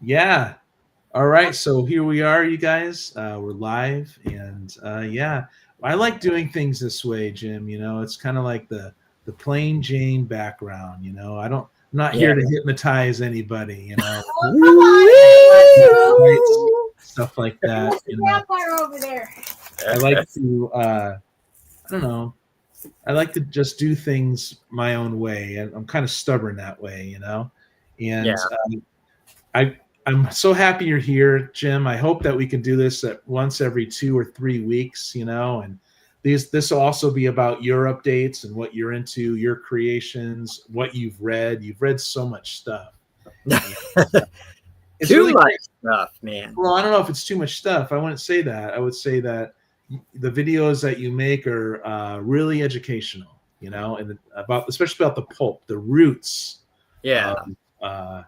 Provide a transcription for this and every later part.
Yeah. All right. So here we are, you guys. We're live, and yeah, I like doing things this way, Jim. It's kind of like the plain Jane background. I'm not Yeah. here to hypnotize anybody. Right? Woo! Stuff like that. There's a vampire over there. I like to. I don't know. I like to just do things my own way, and I'm kind of stubborn that way. And Yeah. I I'm so happy you're here, Jim. I hope that we can do this at once every 2 or 3 weeks, and this will also be about your updates and what you're into, your creations, what you've read. You've read so much stuff. It's Too really much stuff, man. well, I don't know if it's too much stuff. I wouldn't say that. I would say that the videos that you make are really educational, and especially about the pulp, the roots Yeah. of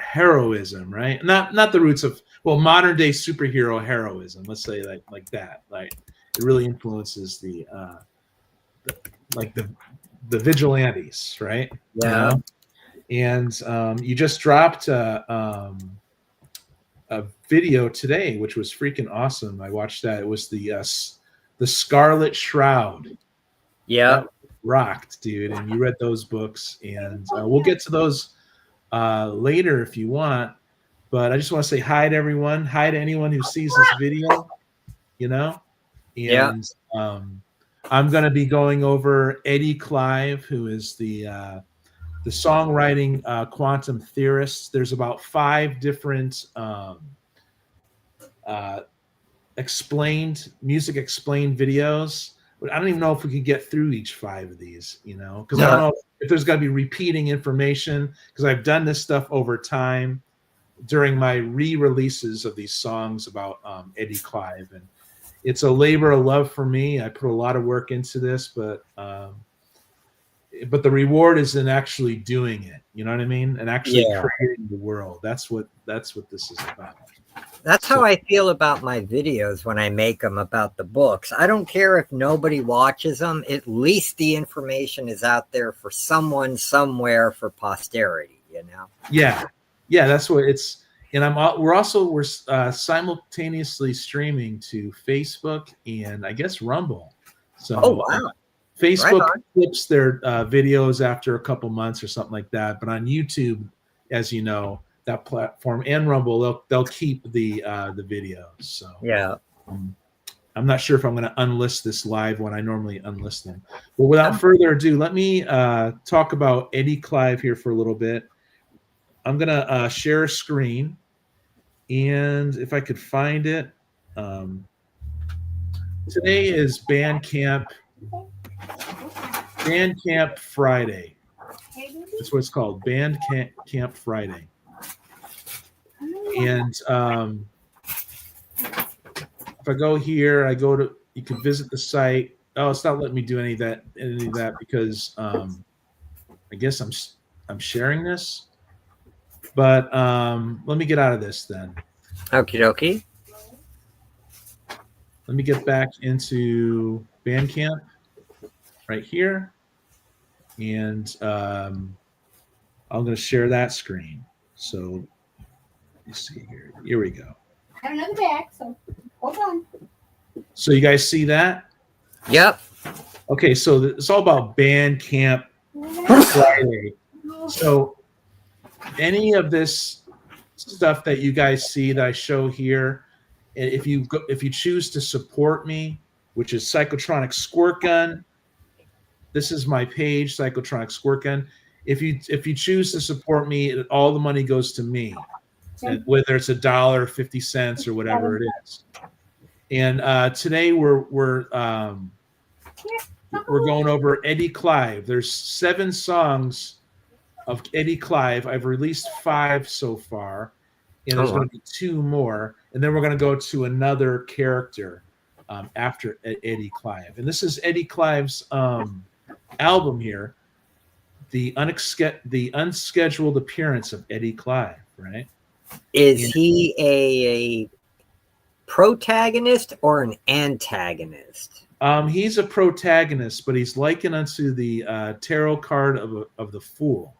heroism, right? Not the roots of modern day superhero heroism. Let's say like that. Like it really influences the vigilantes, right? Yeah. And you just dropped a video today, which was freaking awesome. I watched that. It was the Scarlet Shroud. Yeah. That rocked, dude. And you read those books, and we'll get to those later if you want. But I just want to say hi to everyone. Hi to anyone who sees this video. And Yeah. I'm going to be going over Eddie Clive, who is the songwriting quantum theorist. There's about 5 different music explained videos. But I don't even know if we could get through each 5 of these, because I don't know if there's going to be repeating information, because I've done this stuff over time during my re-releases of these songs about Eddie Clive, and it's a labor of love for me. I put a lot of work into this, but the reward is in actually doing it. You know what I mean? And actually creating the world. That's what this is about. That's how I feel about my videos when I make them about the books. I don't care if nobody watches them. At least the information is out there for someone somewhere for posterity, Yeah, that's what it's. And we're simultaneously streaming to Facebook and I guess Rumble. So oh wow. Facebook clips their videos after a couple months or something like that. But on YouTube, as you know, that platform and Rumble, they'll keep the videos. So yeah. I'm not sure if I'm going to unlist this live when I normally unlist them. But without further ado, let me talk about Eddie Clive here for a little bit. I'm going to share a screen, and if I could find it, today is Bandcamp Friday. That's what it's called, Bandcamp Friday. And if I go here, you can visit the site. Oh, it's not letting me do any of that because I guess I'm sharing this. But let me get out of this then. Okie dokie. Let me get back into Bandcamp right here. And I'm going to share that screen. So let's see here. Here we go. I have another bag, so hold on. So you guys see that? Yep. Okay, so it's all about Bandcamp Friday. So any of this stuff that you guys see that I show here, if you choose to support me, which is Psychotronic Squirt Gun, this is my page, Psychotronic Squirt Gun. If you choose to support me, all the money goes to me, whether it's $1, 50 cents, or whatever it is. And today we're going over Eddie Clive. There's 7 songs of Eddie Clive. I've released 5 so far, and there's going to be 2 more, and then we're going to go to another character after Eddie Clive. And this is Eddie Clive's album here, the unscheduled appearance of Eddie Clive. Right? Is he a protagonist or an antagonist? He's a protagonist, but he's likened unto the tarot card of the Fool,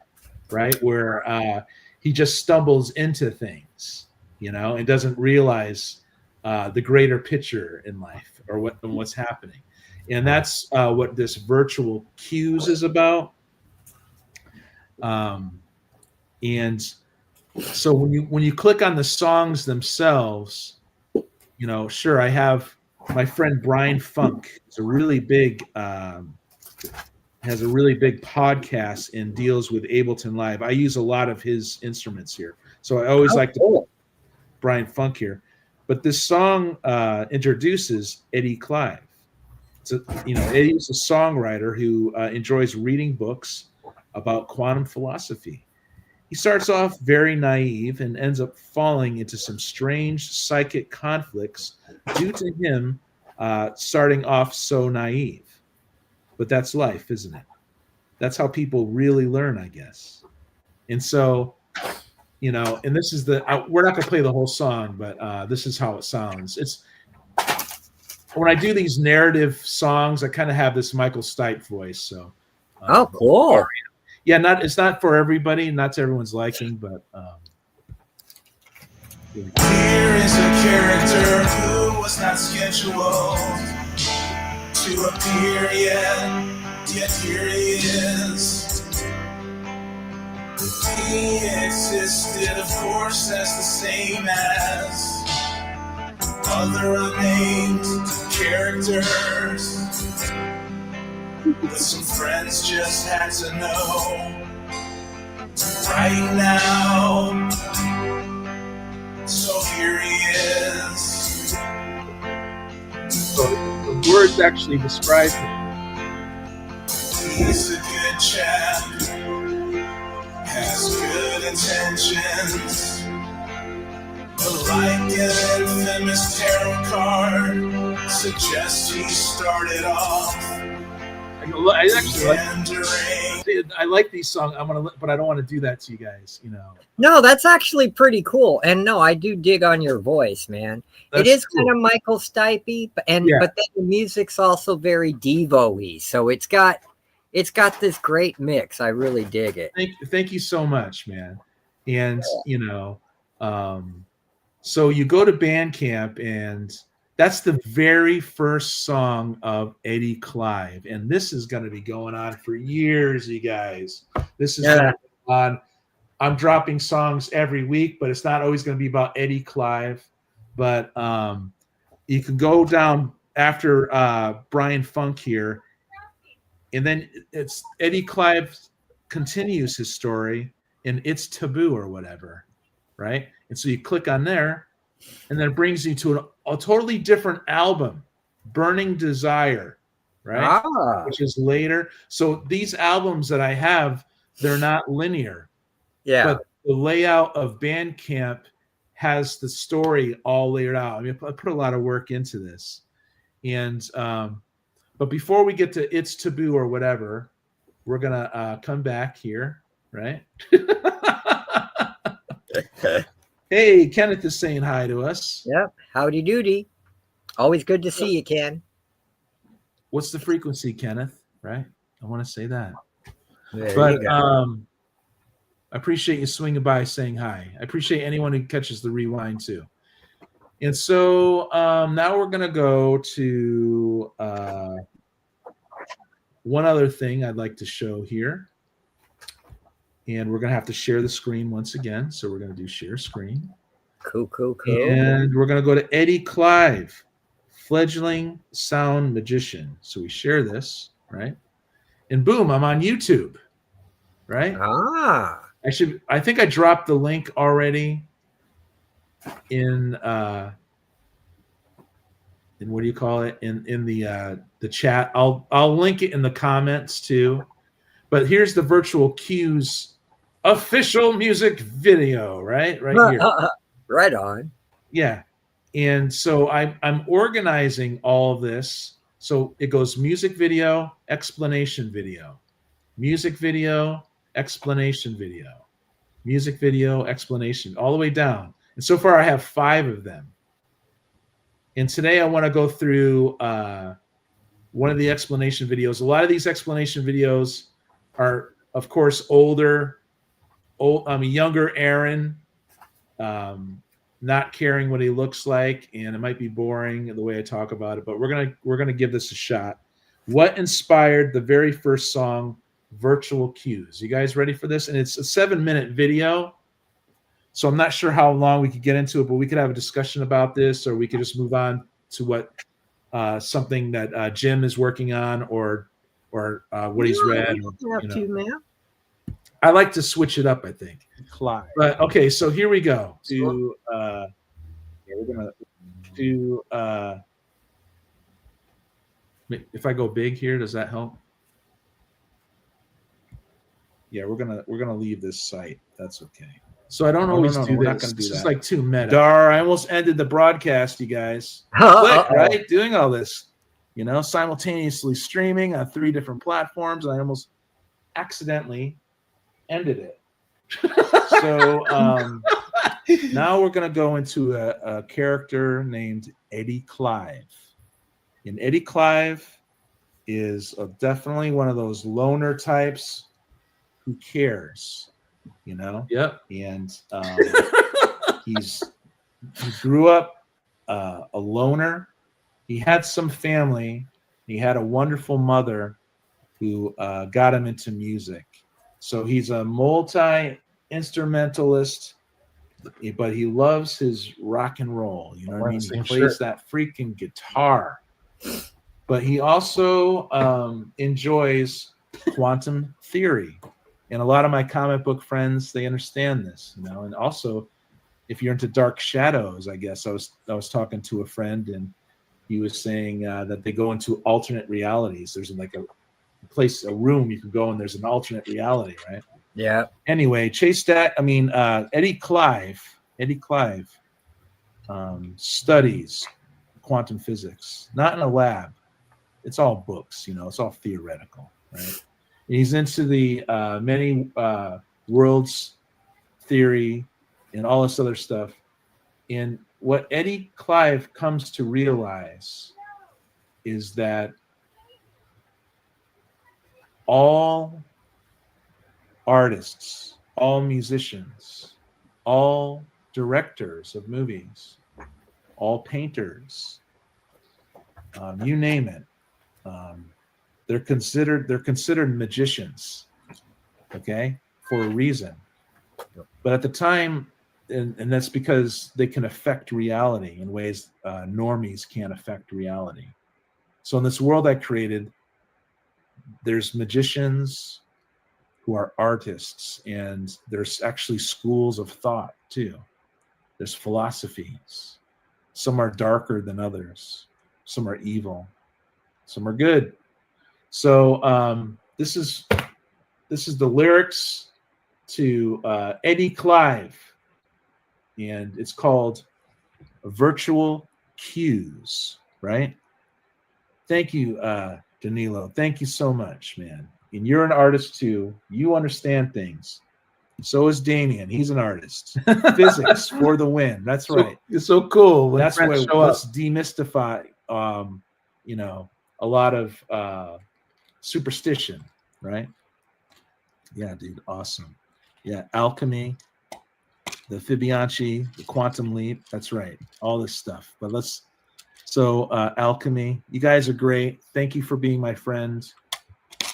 right? Where he just stumbles into things, and doesn't realize the greater picture in life or what's happening. And that's what this virtual cues is about. And so when you click on the songs themselves, sure, I have my friend Brian Funk. It's a really big has a really big podcast and deals with Ableton Live. I use a lot of his instruments here, so I always like to put Brian Funk here. But this song introduces Eddie Clive. So, Eddie's a songwriter who enjoys reading books about quantum philosophy. He starts off very naive and ends up falling into some strange psychic conflicts due to him starting off so naive. But that's life, isn't it? That's how people really learn, I guess. And so, and this is we're not going to play the whole song, but this is how it sounds. It's when I do these narrative songs, I kind of have this Michael Stipe voice. So, oh, cool. Yeah, it's not for everybody, not to everyone's liking, but here is a character who was not scheduled to appear yet here he is. He existed, of course, as the same as other unnamed characters. But some friends just had to know right now. So here he is. So the words actually describe him. He's a good chap, has good intentions. But like an infamous tarot card suggests he started off. I like these songs. But I don't want to do that to you guys. No, that's actually pretty cool. And no, I do dig on your voice, man. It is cool. Kind of Michael Stipe, but then the music's also very Devo-y. So it's got this great mix. I really dig it. Thank you so much, man. And so you go to Bandcamp, and that's the very first song of Eddie Clive. And this is going to be going on for years, you guys. This is going on. I'm dropping songs every week, but it's not always going to be about Eddie Clive. But you can go down after Brian Funk here, and then it's Eddie Clive continues his story in It's Taboo or whatever, right? And so you click on there, and then it brings you to a totally different album, Burning Desire, right? Which is later. So these albums that I have, they're not linear. Yeah. But the layout of Bandcamp has the story all layered out. I mean, I put a lot of work into this. And but before we get to It's Taboo or whatever, we're going to come back here, right? Hey, Kenneth is saying hi to us. Yep. Howdy doody. Always good to see you, Ken. What's the frequency, Kenneth? Right? I want to say that. But I appreciate you swinging by saying hi. I appreciate anyone who catches the rewind too. And so now we're going to go to one other thing I'd like to show here. And we're going to have to share the screen once again. So we're going to do share screen. Cool. And we're going to go to Eddie Clive, fledgling sound magician. So we share this, right? And boom, I'm on YouTube, right? I think I dropped the link already in what do you call it? In the chat. I'll link it in the comments too. But here's the Virtual Cues official music video, right here. Right on. Yeah. And so I'm organizing all of this. So it goes music video, explanation video, music video, explanation video, music video, explanation, all the way down. And so far I have 5 of them. And today I want to go through one of the explanation videos. A lot of these explanation videos are, of course, older. a younger Aaron, not caring what he looks like, and it might be boring the way I talk about it, but we're gonna give this a shot. What inspired the very first song, Virtual Cues? You guys ready for this? And it's a 7-minute video, so I'm not sure how long we could get into it, but we could have a discussion about this, or we could just move on to what something that Jim is working on, or what he's read. I like to switch it up, I think. Clive. But okay, so here we go. We're gonna do. If I go big here, does that help? Yeah, we're gonna leave this site. That's okay. So I don't always do this. We're not gonna do this is like too meta. Dar, I almost ended the broadcast, you guys. Quick, right? Doing all this, simultaneously streaming on 3 different platforms, and I almost accidentally ended it. So now we're going to go into a character named Eddie Clive. And Eddie Clive is definitely one of those loner types who cares, Yep. And he grew up a loner. He had some family. He had a wonderful mother who got him into music. So he's a multi-instrumentalist, but he loves his rock and roll. You know what I mean? He plays that freaking guitar. But he also enjoys quantum theory. And a lot of my comic book friends, they understand this, And also, if you're into dark shadows, I guess I was talking to a friend, and he was saying that they go into alternate realities. There's like a room you can go, and there's an alternate reality, right? Yeah. Anyway, Eddie Clive studies quantum physics, not in a lab. It's all books, it's all theoretical, right? He's into the many worlds theory and all this other stuff. And what Eddie Clive comes to realize is that all artists, all musicians, all directors of movies, all painters, you name it, they're considered magicians, okay, for a reason. But at the time, and that's because they can affect reality in ways normies can't affect reality. So in this world I created, there's magicians who are artists, and there's actually schools of thought too. There's philosophies. Some are darker than others. Some are evil. Some are good. So this is the lyrics to Eddie Clive, and it's called Virtual Cues, right? Thank you, Danilo. Thank you so much, man. And you're an artist too. You understand things. So is Damien. He's an artist. Physics for the win. That's right. It's so cool. That's why let's demystify, a lot of superstition, right? Yeah, dude. Awesome. Yeah. Alchemy, the Fibonacci, the quantum leap. That's right. All this stuff. But alchemy. You guys are great. Thank you for being my friend.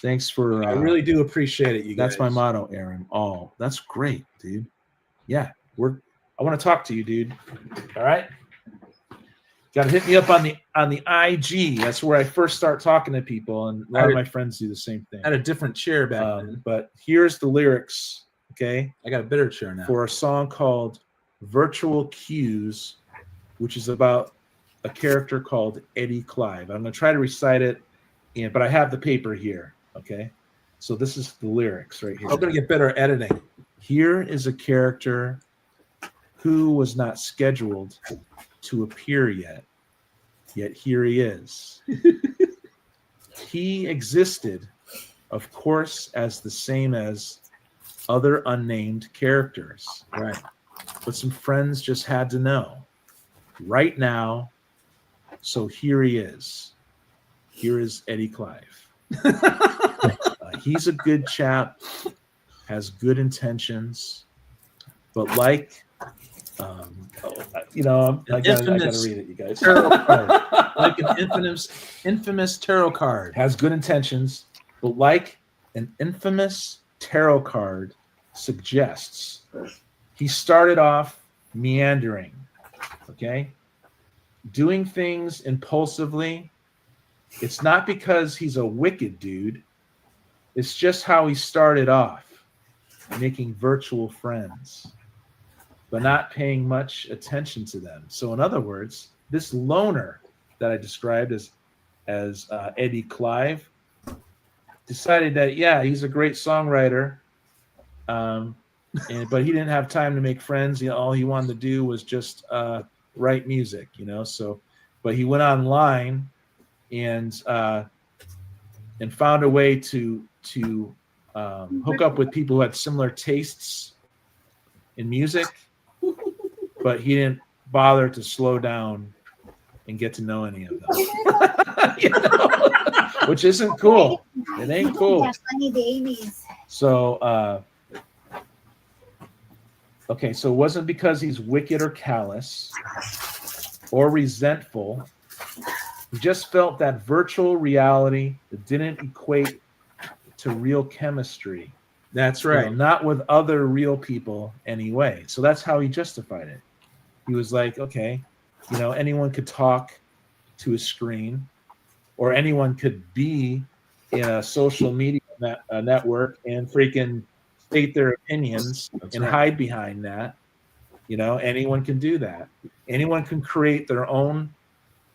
Thanks for. I really do appreciate it. You guys. That's my motto, Aaron. Oh, that's great, dude. Yeah, I want to talk to you, dude. All right. Got to hit me up on the IG. That's where I first start talking to people, and a lot of my friends do the same thing. I had a different chair back then. But here's the lyrics. Okay, I got a better chair now. For a song called "Virtual Cues," which is about a character called Eddie Clive. I'm going to try to recite it, but I have the paper here. Okay, so this is the lyrics right here. I'm going to get better at editing. Here is a character who was not scheduled to appear yet here he is. He existed, of course, as the same as other unnamed characters. Right. But some friends just had to know. Right now, so here he is. Here is Eddie Clive. He's a good chap, has good intentions, but like, I gotta read it, you guys. Tarot card. Like an infamous tarot card. Has good intentions, but like an infamous tarot card suggests, he started off meandering, okay? Doing things impulsively. It's not because he's a wicked dude. It's just how he started off, making virtual friends, but not paying much attention to them. So in other words, this loner that I described as Eddie Clive decided that, yeah, he's a great songwriter, but he didn't have time to make friends. All he wanted to do was just write music, So, but he went online and found a way to hook up with people who had similar tastes in music, but he didn't bother to slow down and get to know any of them. Which isn't cool. It ain't cool. Funny babies. So, okay, so it wasn't because he's wicked or callous or resentful. He just felt that virtual reality that didn't equate to real chemistry. That's right. Not with other real people anyway. So that's how he justified it. He was like, okay, anyone could talk to a screen, or anyone could be in a social media network and freaking state their opinions hide behind that. Anyone can do that. Anyone can create their own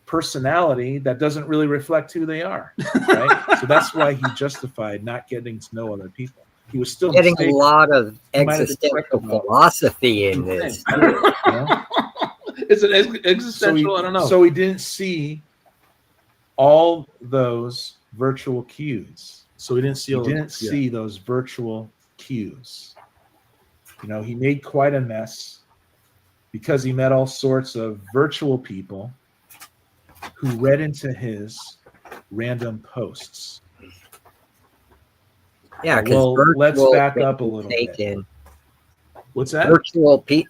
personality that doesn't really reflect who they are, right? So that's why he justified not getting to know other people. He was still getting mistaken. a lot of existential philosophy in this. Is it existential? I don't know. So he didn't see all those virtual cues. So he didn't see those virtual cues. He made quite a mess because he met all sorts of virtual people who read into his random posts. Yeah, well, let's back up a little bit. What's that?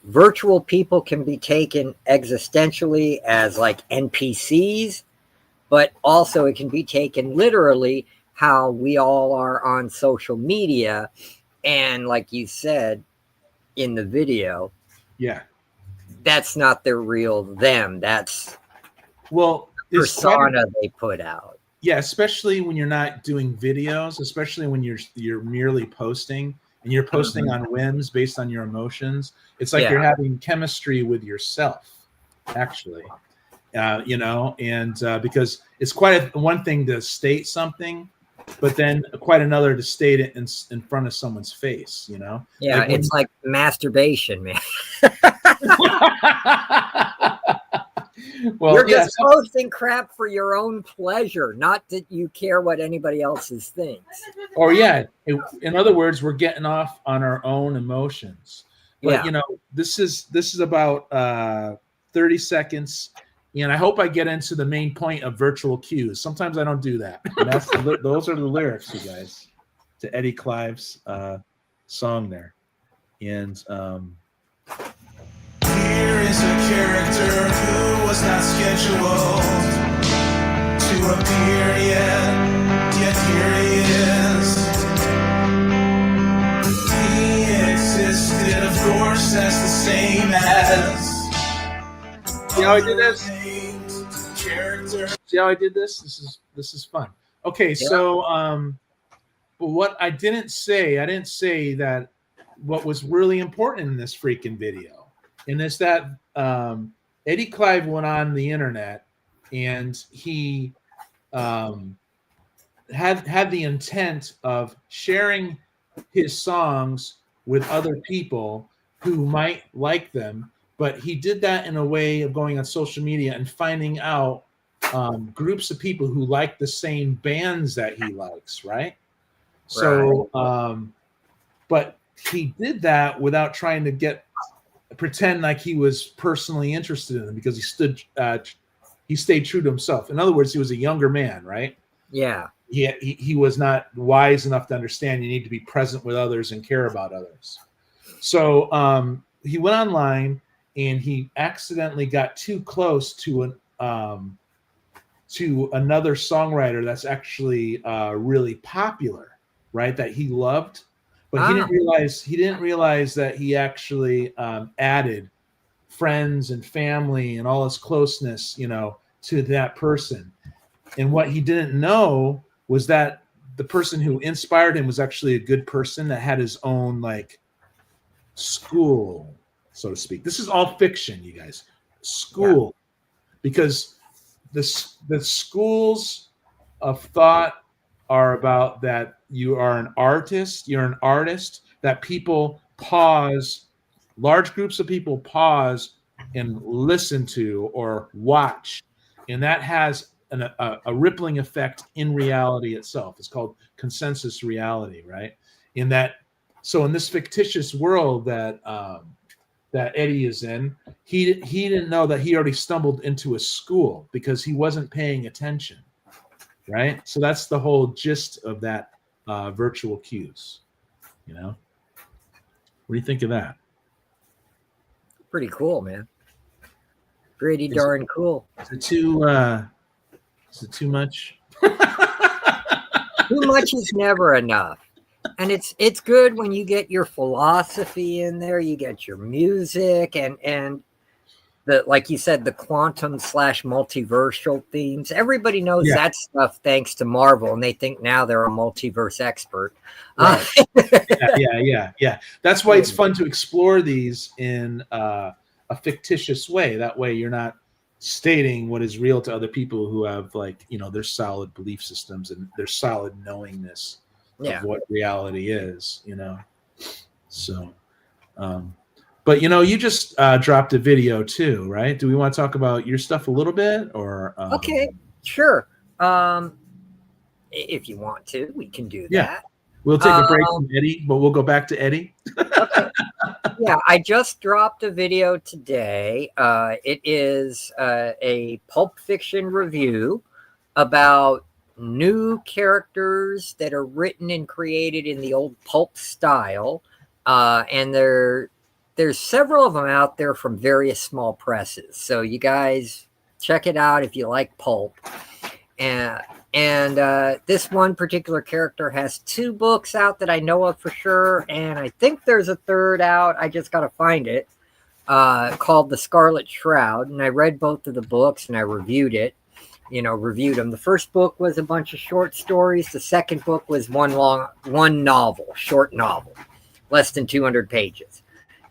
Virtual people can be taken existentially as like NPCs, but also it can be taken literally how we all are on social media. And like you said in the video, yeah, that's not the real them. That's the persona they put out. Yeah, especially when you're not doing videos, especially when you're merely posting, and you're posting on whims based on your emotions. It's like you're having chemistry with yourself, actually. Because it's quite one thing to state something, but then quite another to state it in front of someone's face, Yeah, it's like masturbation, man. Well, you're just posting crap for your own pleasure, not that you care what anybody else's thinks. Or in other words, we're getting off on our own emotions. But this is about 30 seconds, and I hope I get into the main point of virtual cues. Sometimes I don't do that. And those are the lyrics, you guys, to Eddie Clive's song there. And here is a character who was not scheduled to appear yet here he is. He existed, of course, as the same as. See how I did this? See how I did this? This is fun. Okay, so but what I didn't say that what was really important in this freaking video, and it's that Eddie Clive went on the internet and he had the intent of sharing his songs with other people who might like them, but he did that in a way of going on social media and finding out groups of people who like the same bands that he likes, right? So, but he did that without trying to pretend like he was personally interested in them, because he stayed true to himself. In other words, he was a younger man, right? Yeah. he was not wise enough to understand you need to be present with others and care about others. So he went online and he accidentally got too close to another songwriter that's actually really popular, right? That he loved, but he didn't realize that he actually added friends and family and all his closeness, to that person. And what he didn't know was that the person who inspired him was actually a good person that had his own like school, so to speak. This is all fiction, you guys. School, because the schools of thought are about that you are an artist, that people pause, large groups of people pause and listen to or watch, and that has a rippling effect in reality itself. It's called consensus reality, right? In this fictitious world that Eddie is in, he didn't know that he already stumbled into a school because he wasn't paying attention, right? So that's the whole gist of that virtual cues. What do you think of that? Pretty cool, man. Pretty darn cool. Is it too much? Too much is never enough. And it's good when you get your philosophy in there, you get your music and the, like you said, the quantum / multiversal themes. Everybody knows that stuff thanks to Marvel, and they think now they're a multiverse expert. Right. Yeah. That's why it's fun to explore these in a fictitious way. That way you're not stating what is real to other people who have their solid belief systems and their solid knowingness of what reality is, So, but you just dropped a video too, right? Do we want to talk about your stuff a little bit, or? Okay, sure. If you want to, we can do that. We'll take a break from Eddie, but we'll go back to Eddie. Okay. Yeah, I just dropped a video today. It is a Pulp Fiction review about new characters that are written and created in the old pulp style. And there's several of them out there from various small presses. So you guys check it out if you like pulp. And this one particular character has 2 books out that I know of for sure. And I think there's a 3rd out. I just got to find it, called The Scarlet Shroud. And I read both of the books and I reviewed them. The first book was a bunch of short stories. The second book was one short novel, less than 200 pages.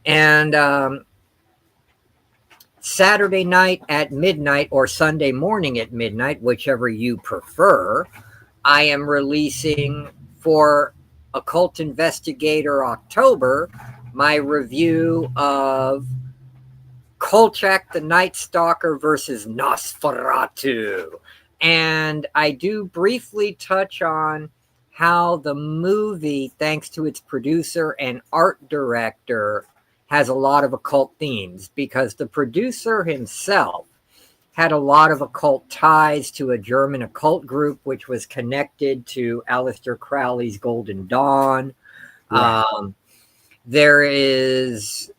And Saturday night at midnight or Sunday morning at midnight, whichever you prefer, I am releasing for Occult Investigator October my review of Kolchak the Night Stalker versus Nosferatu. And I do briefly touch on how the movie, thanks to its producer and art director, has a lot of occult themes, because the producer himself had a lot of occult ties to a German occult group, which was connected to Aleister Crowley's Golden Dawn. Right. There is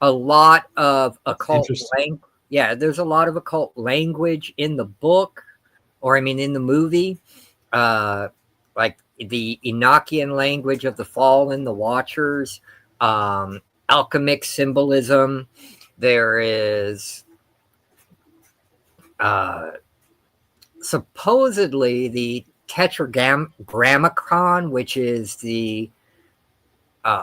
a lot of occult language. Yeah, there's a lot of occult language in the book, in the movie, like the Enochian language of the Fallen, the Watchers, alchemic symbolism. There is supposedly the Tetragrammaton, which is the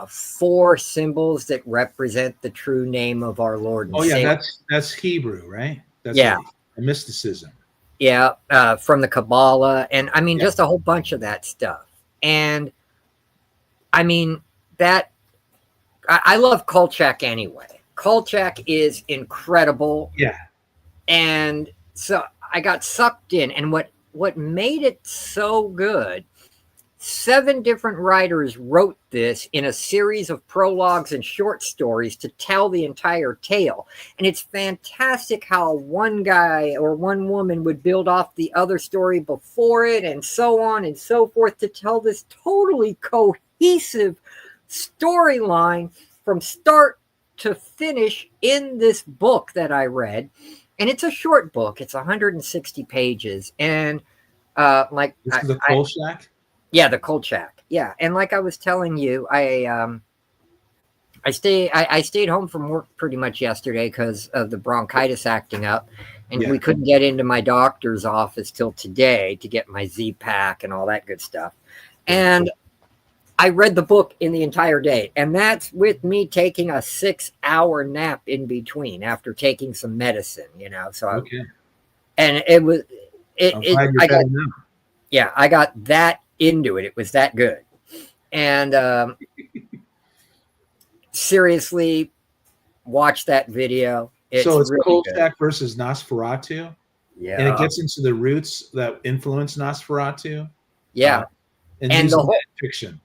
4 symbols that represent the true name of our Lord and Savior. That's Hebrew, right? That's a mysticism. Yeah, from the Kabbalah, and just a whole bunch of that stuff. And that I love Kolchak anyway. Kolchak is incredible. Yeah. And so I got sucked in, and what made it so good, 7 different writers wrote this in a series of prologues and short stories to tell the entire tale. And it's fantastic how one guy or one woman would build off the other story before it, and so on and so forth, to tell this totally cohesive storyline from start to finish in this book that I read. And it's a short book. It's 160 pages. And like This is the Kolchak? yeah, the Kolchak. Yeah, and like I was telling you, I stayed home from work pretty much yesterday because of the bronchitis acting up, and we couldn't get into my doctor's office till today to get my Z-Pack and all that good stuff. And I read the book in the entire day, and that's with me taking a 6-hour nap in between after taking some medicine, you know. So and it was I got that into it. It was that good. And seriously, watch that video. So it's really Kolchak versus Nosferatu. Yeah. And it gets into the roots that influence Nosferatu. Yeah. And the whole fiction.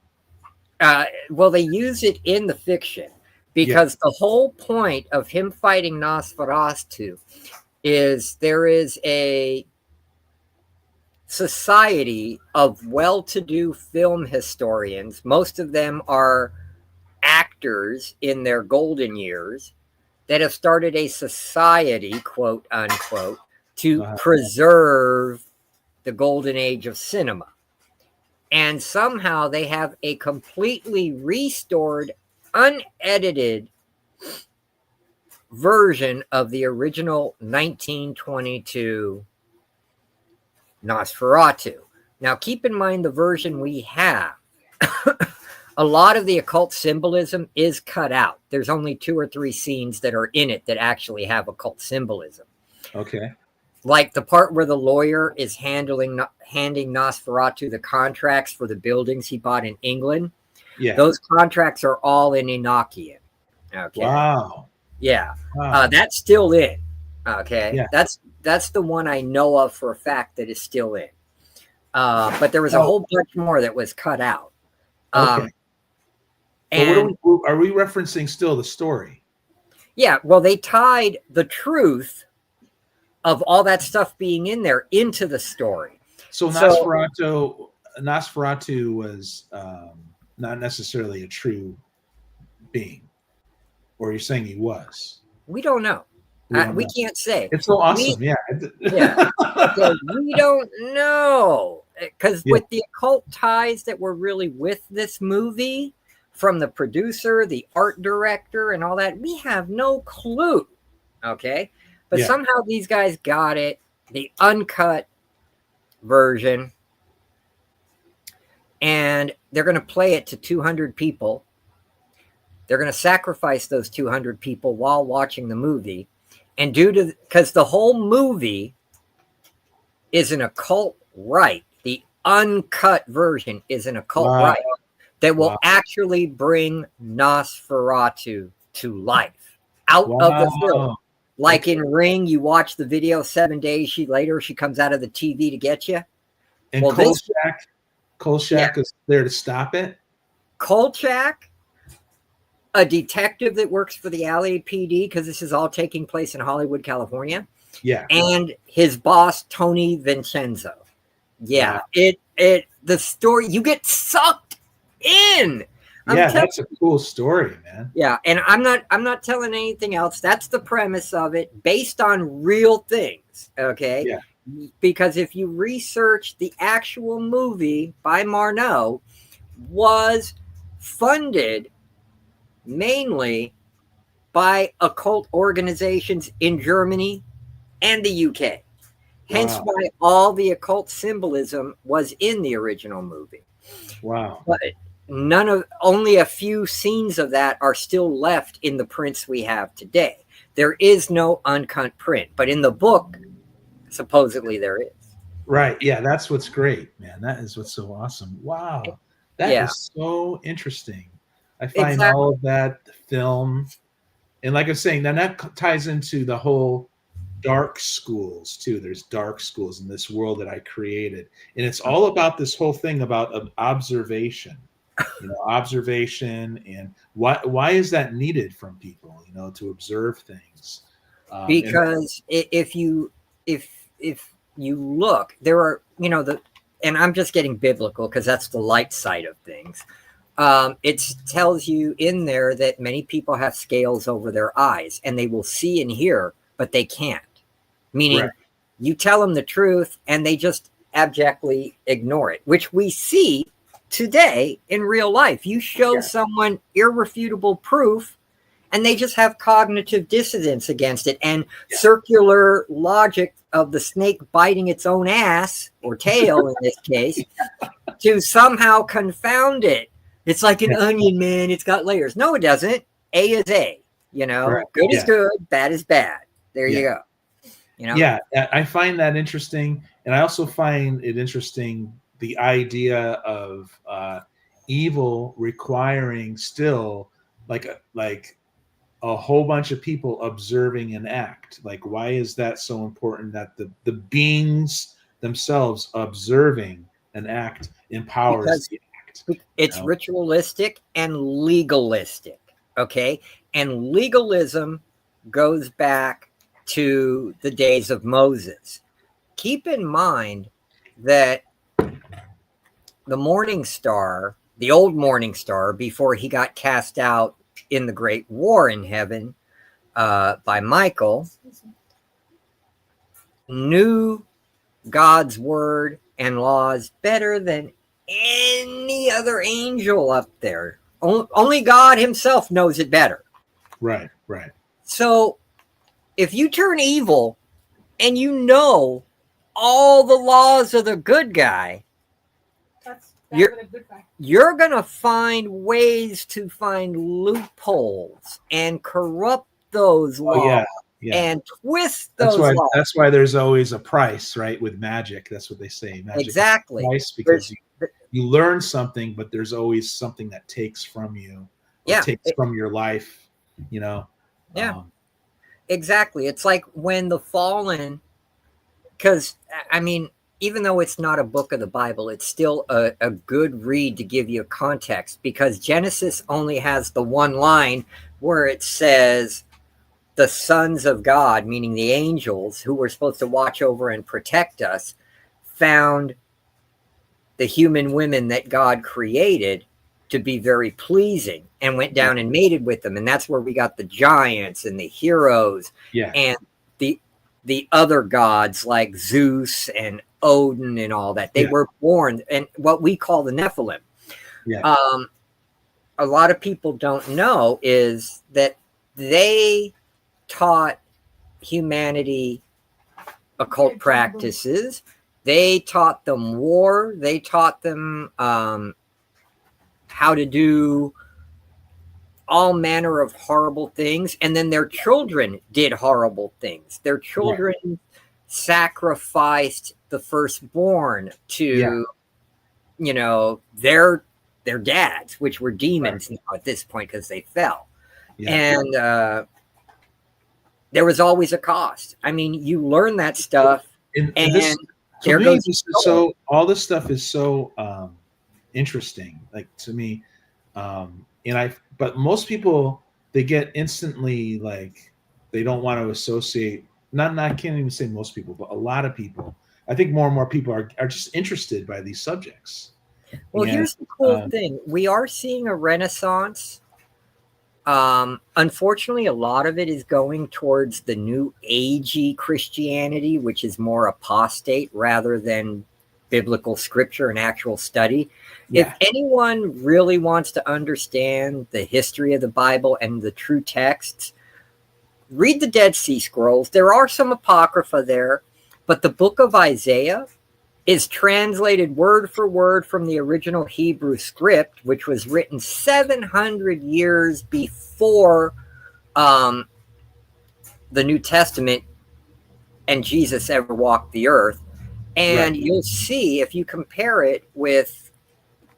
Well, they use it in the fiction because the whole point of him fighting Nosferatu is there is a society of well-to-do film historians. Most of them are actors in their golden years that have started a society, quote unquote, to preserve the golden age of cinema. And somehow they have a completely restored, unedited version of the original 1922 Nosferatu. Now, keep in mind the version we have. A lot of the occult symbolism is cut out. There's only 2 or 3 scenes that are in it that actually have occult symbolism. Okay. Like the part where the lawyer is handing Nosferatu the contracts for the buildings he bought in England. Yeah. Those contracts are all in Enochian. Okay. Wow. Yeah. Wow. That's still in. Okay. Yeah. That's the one I know of for a fact that is still in. But there was a whole bunch more that was cut out. Okay. And are we referencing still the story? Yeah. Well, they tied the truth of all that stuff being in there into the story. So Nosferatu was not necessarily a true being, or you're saying he was? We don't know. We can't say. It's so awesome. Yeah. We don't know. Because with the occult ties that were really with this movie, from the producer, the art director, and all that, we have no clue. Okay? But somehow these guys got it, the uncut version, and they're going to play it to 200 people. They're going to sacrifice those 200 people while watching the movie. And because the whole movie is an occult rite, the uncut version is an occult rite that will actually bring Nosferatu to life out of the film. Like in Ring, you watch the video 7 days later, she comes out of the TV to get you. And Kolchak is there to stop it? Kolchak, a detective that works for the LAPD, because this is all taking place in Hollywood, California. Yeah. And his boss, Tony Vincenzo. Yeah. The story, you get sucked in. That's a cool story, man. Yeah, and I'm not telling anything else. That's the premise of it, based on real things. Okay. Yeah. Because if you research the actual movie by Marneau, was funded mainly by occult organizations in Germany and the UK. Hence why all the occult symbolism was in the original movie. Wow. But only a few scenes of that are still left in the prints we have today. There is no uncut print, but in the book, supposedly there is. Right. Yeah, that's what's great, man. That is what's so awesome. Wow. That is so interesting. I find all of that film, and like I was saying, then that ties into the whole dark schools too. There's dark schools in this world that I created, and it's all about this whole thing about observation. Observation, and why is that needed from people? To observe things. Because if you look, there are and I'm just getting biblical because that's the light side of things. It tells you in there that many people have scales over their eyes and they will see and hear, but they can't. Meaning, right. You tell them the truth and they just abjectly ignore it, which we see today in real life. You show someone irrefutable proof and they just have cognitive dissonance against it, and circular logic of the snake biting its own ass or tail in this case to somehow confound it. It's like an onion, man. It's got layers. No, it doesn't. A is A. Right. Good is good. Bad is bad. There you go. Yeah, I find that interesting, and I also find it interesting the idea of evil requiring still like a whole bunch of people observing an act. Like, why is that so important that the beings themselves observing an act empowers the act? It's ritualistic and legalistic, okay? And legalism goes back to the days of Moses. Keep in mind that the morning star, the old morning star, before he got cast out in the great war in heaven by Michael, knew God's word and laws better than any other angel up there. Only God himself knows it better. Right. So if you turn evil and you know all the laws of the good guy, you're going to find ways to find loopholes and corrupt those laws and twist those laws. That's why there's always a price, right? With magic, that's what they say. Magic exactly. Price, because you learn something, but there's always something that takes from you, takes from your life, Exactly. It's like when the fallen, because I mean, even though it's not a book of the Bible, it's still a good read to give you a context, because Genesis only has the one line where it says the sons of God, meaning the angels who were supposed to watch over and protect us, found the human women that God created to be very pleasing and went down and mated with them. And that's where we got the giants and the heroes and the other gods like Zeus and Odin and all that. They were born, and what we call the Nephilim. A lot of people don't know is that they taught humanity occult practices. They taught them war. They taught them how to do all manner of horrible things. And then their children did horrible things. Their children sacrificed the firstborn to, their dads, which were demons now at this point because they fell. And there was always a cost. I mean, you learn that stuff. All this stuff is so interesting, like to me. But most people, they get instantly like they don't want to associate. I can't even say most people, but a lot of people. I think more and more people are just interested by these subjects. Well, here's the cool thing: we are seeing a renaissance. Unfortunately, a lot of it is going towards the new agey Christianity, which is more apostate rather than biblical scripture and actual study. If anyone really wants to understand the history of the Bible and the true texts, read the Dead Sea Scrolls. There are some apocrypha there, but the book of Isaiah is translated word for word from the original Hebrew script, which was written 700 years before the New Testament and Jesus ever walked the earth. And you'll see, if you compare it with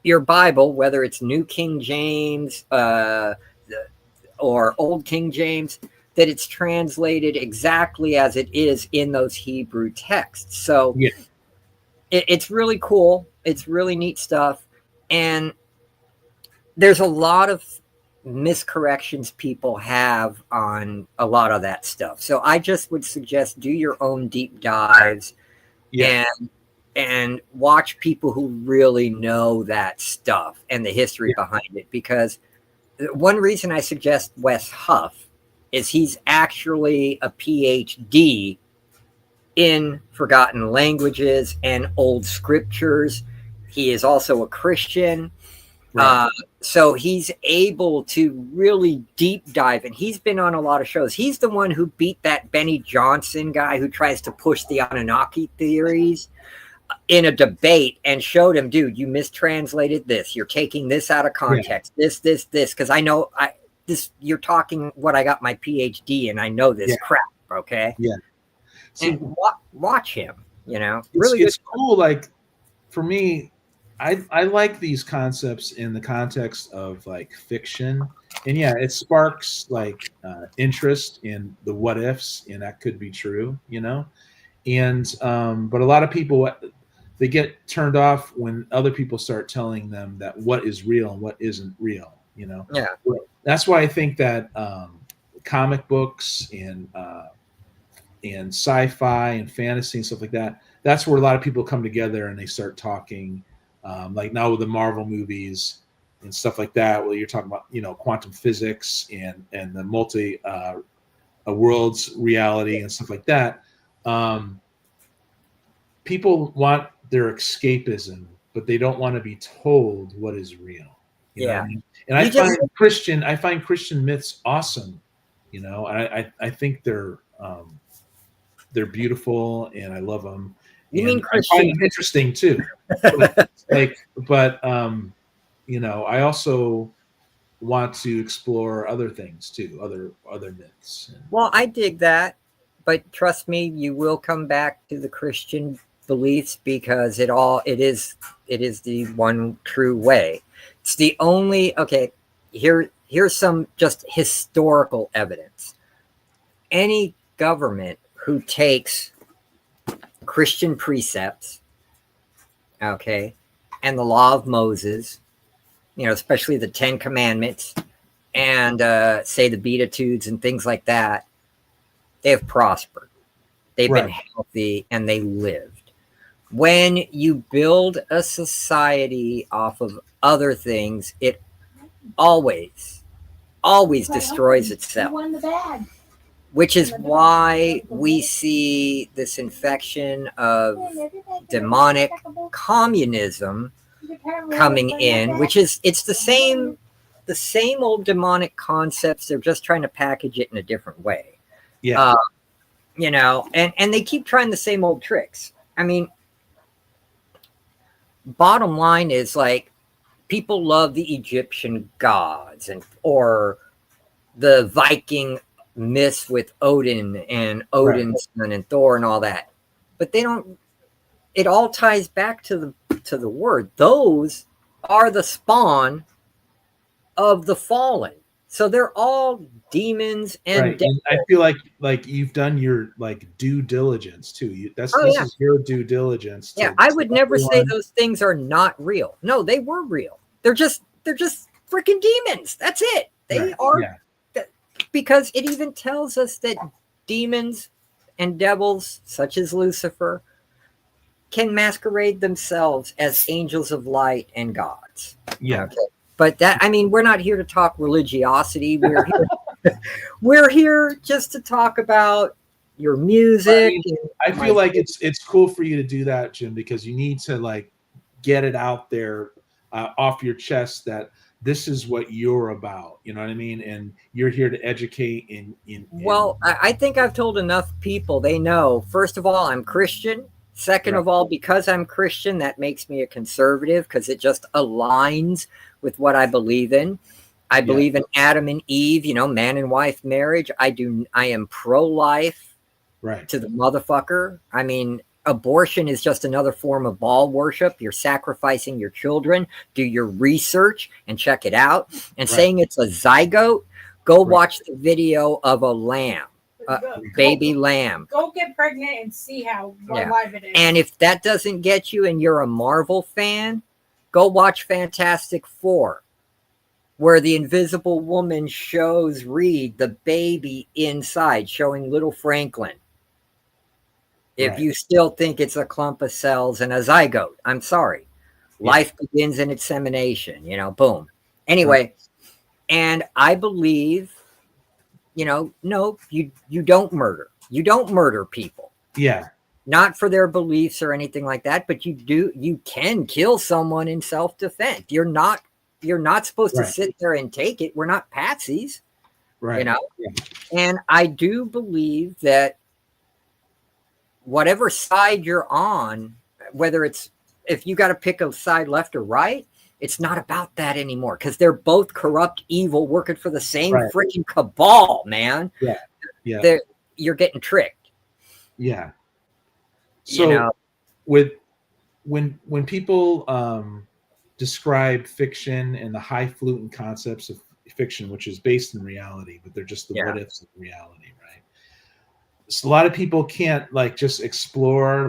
your Bible, whether it's New King James or Old King James, that it's translated exactly as it is in those Hebrew texts. So Yeah. it's really cool. It's really neat stuff. And there's a lot of miscorrections people have on a lot of that stuff. So I just would suggest do your own deep dives and watch people who really know that stuff and the history behind it. Because one reason I suggest Wes Huff is he's actually a PhD in forgotten languages and old scriptures. He is also a Christian. Right. So he's able to really deep dive, and he's been on a lot of shows. He's the one who beat that Benny Johnson guy who tries to push the Anunnaki theories in a debate and showed him, dude, you mistranslated this. You're taking this out of context. This, because I know you're talking what I got my PhD and I know this crap. Okay. Yeah. See, and watch him, really it's cool. Like for me, I like these concepts in the context of like fiction, and it sparks like interest in the what ifs, and that could be true, and but a lot of people, they get turned off when other people start telling them that what is real and what isn't real, That's why I think that comic books and sci-fi and fantasy and stuff like that, that's where a lot of people come together and they start talking. Like now with the Marvel movies and stuff like that, where you're talking about, quantum physics and the multi worlds reality and stuff like that. People want their escapism, but they don't want to be told what is real. You know what I mean? And I find Christian myths awesome. I think they're beautiful and I love them. You mean I find them interesting too. But I also want to explore other things too, other myths. Well, I dig that, but trust me, you will come back to the Christian beliefs because it is the one true way. It's the only here's some just historical evidence. Any government who takes Christian precepts, and the law of Moses, especially the 10 Commandments and say the Beatitudes and things like that, they have prospered. They've been healthy and they lived. When you build a society off of other things, it always destroys itself. Won the bag. Which is why we see this infection of demonic communism coming in, which is it's the same old demonic concepts. They're just trying to package it in a different way. Yeah. And they keep trying the same old tricks. I mean, bottom line is like people love the Egyptian gods or the Viking myths with Odin and Odin's son and Thor and all that, but they don't. It all ties back to the word. Those are the spawn of the fallen, so they're all demons and. And I feel like you've done your due diligence too. This is your due diligence. I would never say those things are not real. No, they were real. They're just freaking demons. That's it. They are. Yeah. Because it even tells us that demons and devils, such as Lucifer, can masquerade themselves as angels of light and gods. Yeah. But we're not here to talk religiosity. We're here just to talk about your music. I feel like it's cool for you to do that, Jim, because you need to get it out there off your chest that this is what you're about, you know what I mean? And you're here to educate. I think I've told enough people. They know, first of all, I'm Christian. Second of all, because I'm Christian, that makes me a conservative because it just aligns with what I believe in. I believe in Adam and Eve, man and wife marriage. I am pro-life to the motherfucker. I mean, abortion is just another form of Baal worship. You're sacrificing your children. Do your research and check it out. And saying it's a zygote, Go Right. watch the video of a lamb, baby lamb. Go get pregnant and see how Yeah. alive it is. And if that doesn't get you and you're a Marvel fan, go watch Fantastic Four, where the Invisible Woman shows Reed the baby inside, showing little Franklin. If Right. you still think it's a clump of cells and a zygote, I'm sorry. Yeah. Life begins in insemination, boom. Anyway, and I believe, no, you don't murder. You don't murder people. Yeah. Not for their beliefs or anything like that, but you can kill someone in self-defense. You're not supposed to Right. sit there and take it. We're not patsies, Right. Yeah. And I do believe that whatever side you're on, whether it's, if you got to pick a side left or right, it's not about that anymore, because they're both corrupt, evil, working for the same Right. freaking cabal, man. Yeah. You're getting tricked. Yeah. So when people describe fiction and the highfalutin concepts of fiction, which is based in reality, but they're just the what ifs of reality, right? So a lot of people can't just explore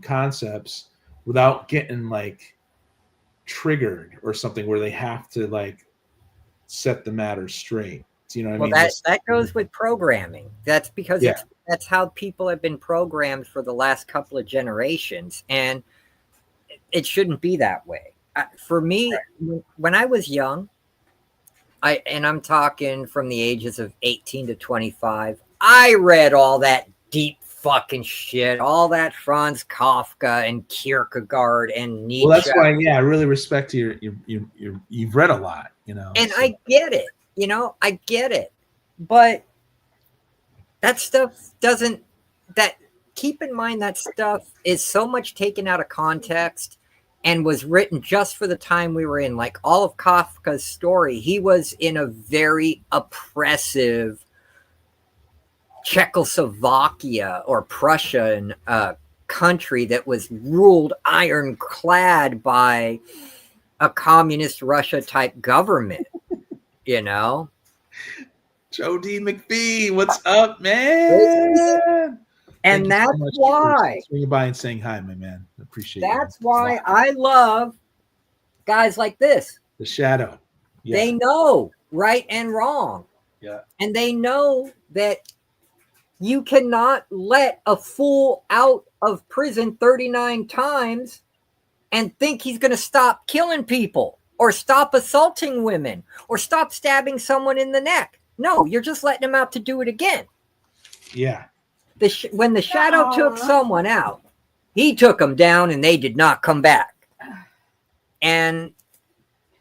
concepts without getting triggered or something where they have to set the matter straight. Do you know what I mean? That goes with programming. That's because that's how people have been programmed for the last couple of generations, and it shouldn't be that way. For me, when I was young, I'm talking from the ages of 18 to 25, I read all that deep fucking shit, all that Franz Kafka and Kierkegaard and Nietzsche. Well, that's why, I really respect you've read a lot, And so. I get it, I get it. But that stuff keep in mind that stuff is so much taken out of context and was written just for the time we were in. Like all of Kafka's story, he was in a very oppressive Czechoslovakia or Prussian country that was ruled ironclad by a communist Russia type government, Joe D. McPhee, what's up, man? And that's why swinging by and saying hi, my man. Appreciate it. That's why I love guys like this. The Shadow. Yeah. They know right and wrong. Yeah. And they know that you cannot let a fool out of prison 39 times and think he's going to stop killing people or stop assaulting women or stop stabbing someone in the neck. No, you're just letting him out to do it again. Yeah. When the Shadow took someone out, he took them down and they did not come back. And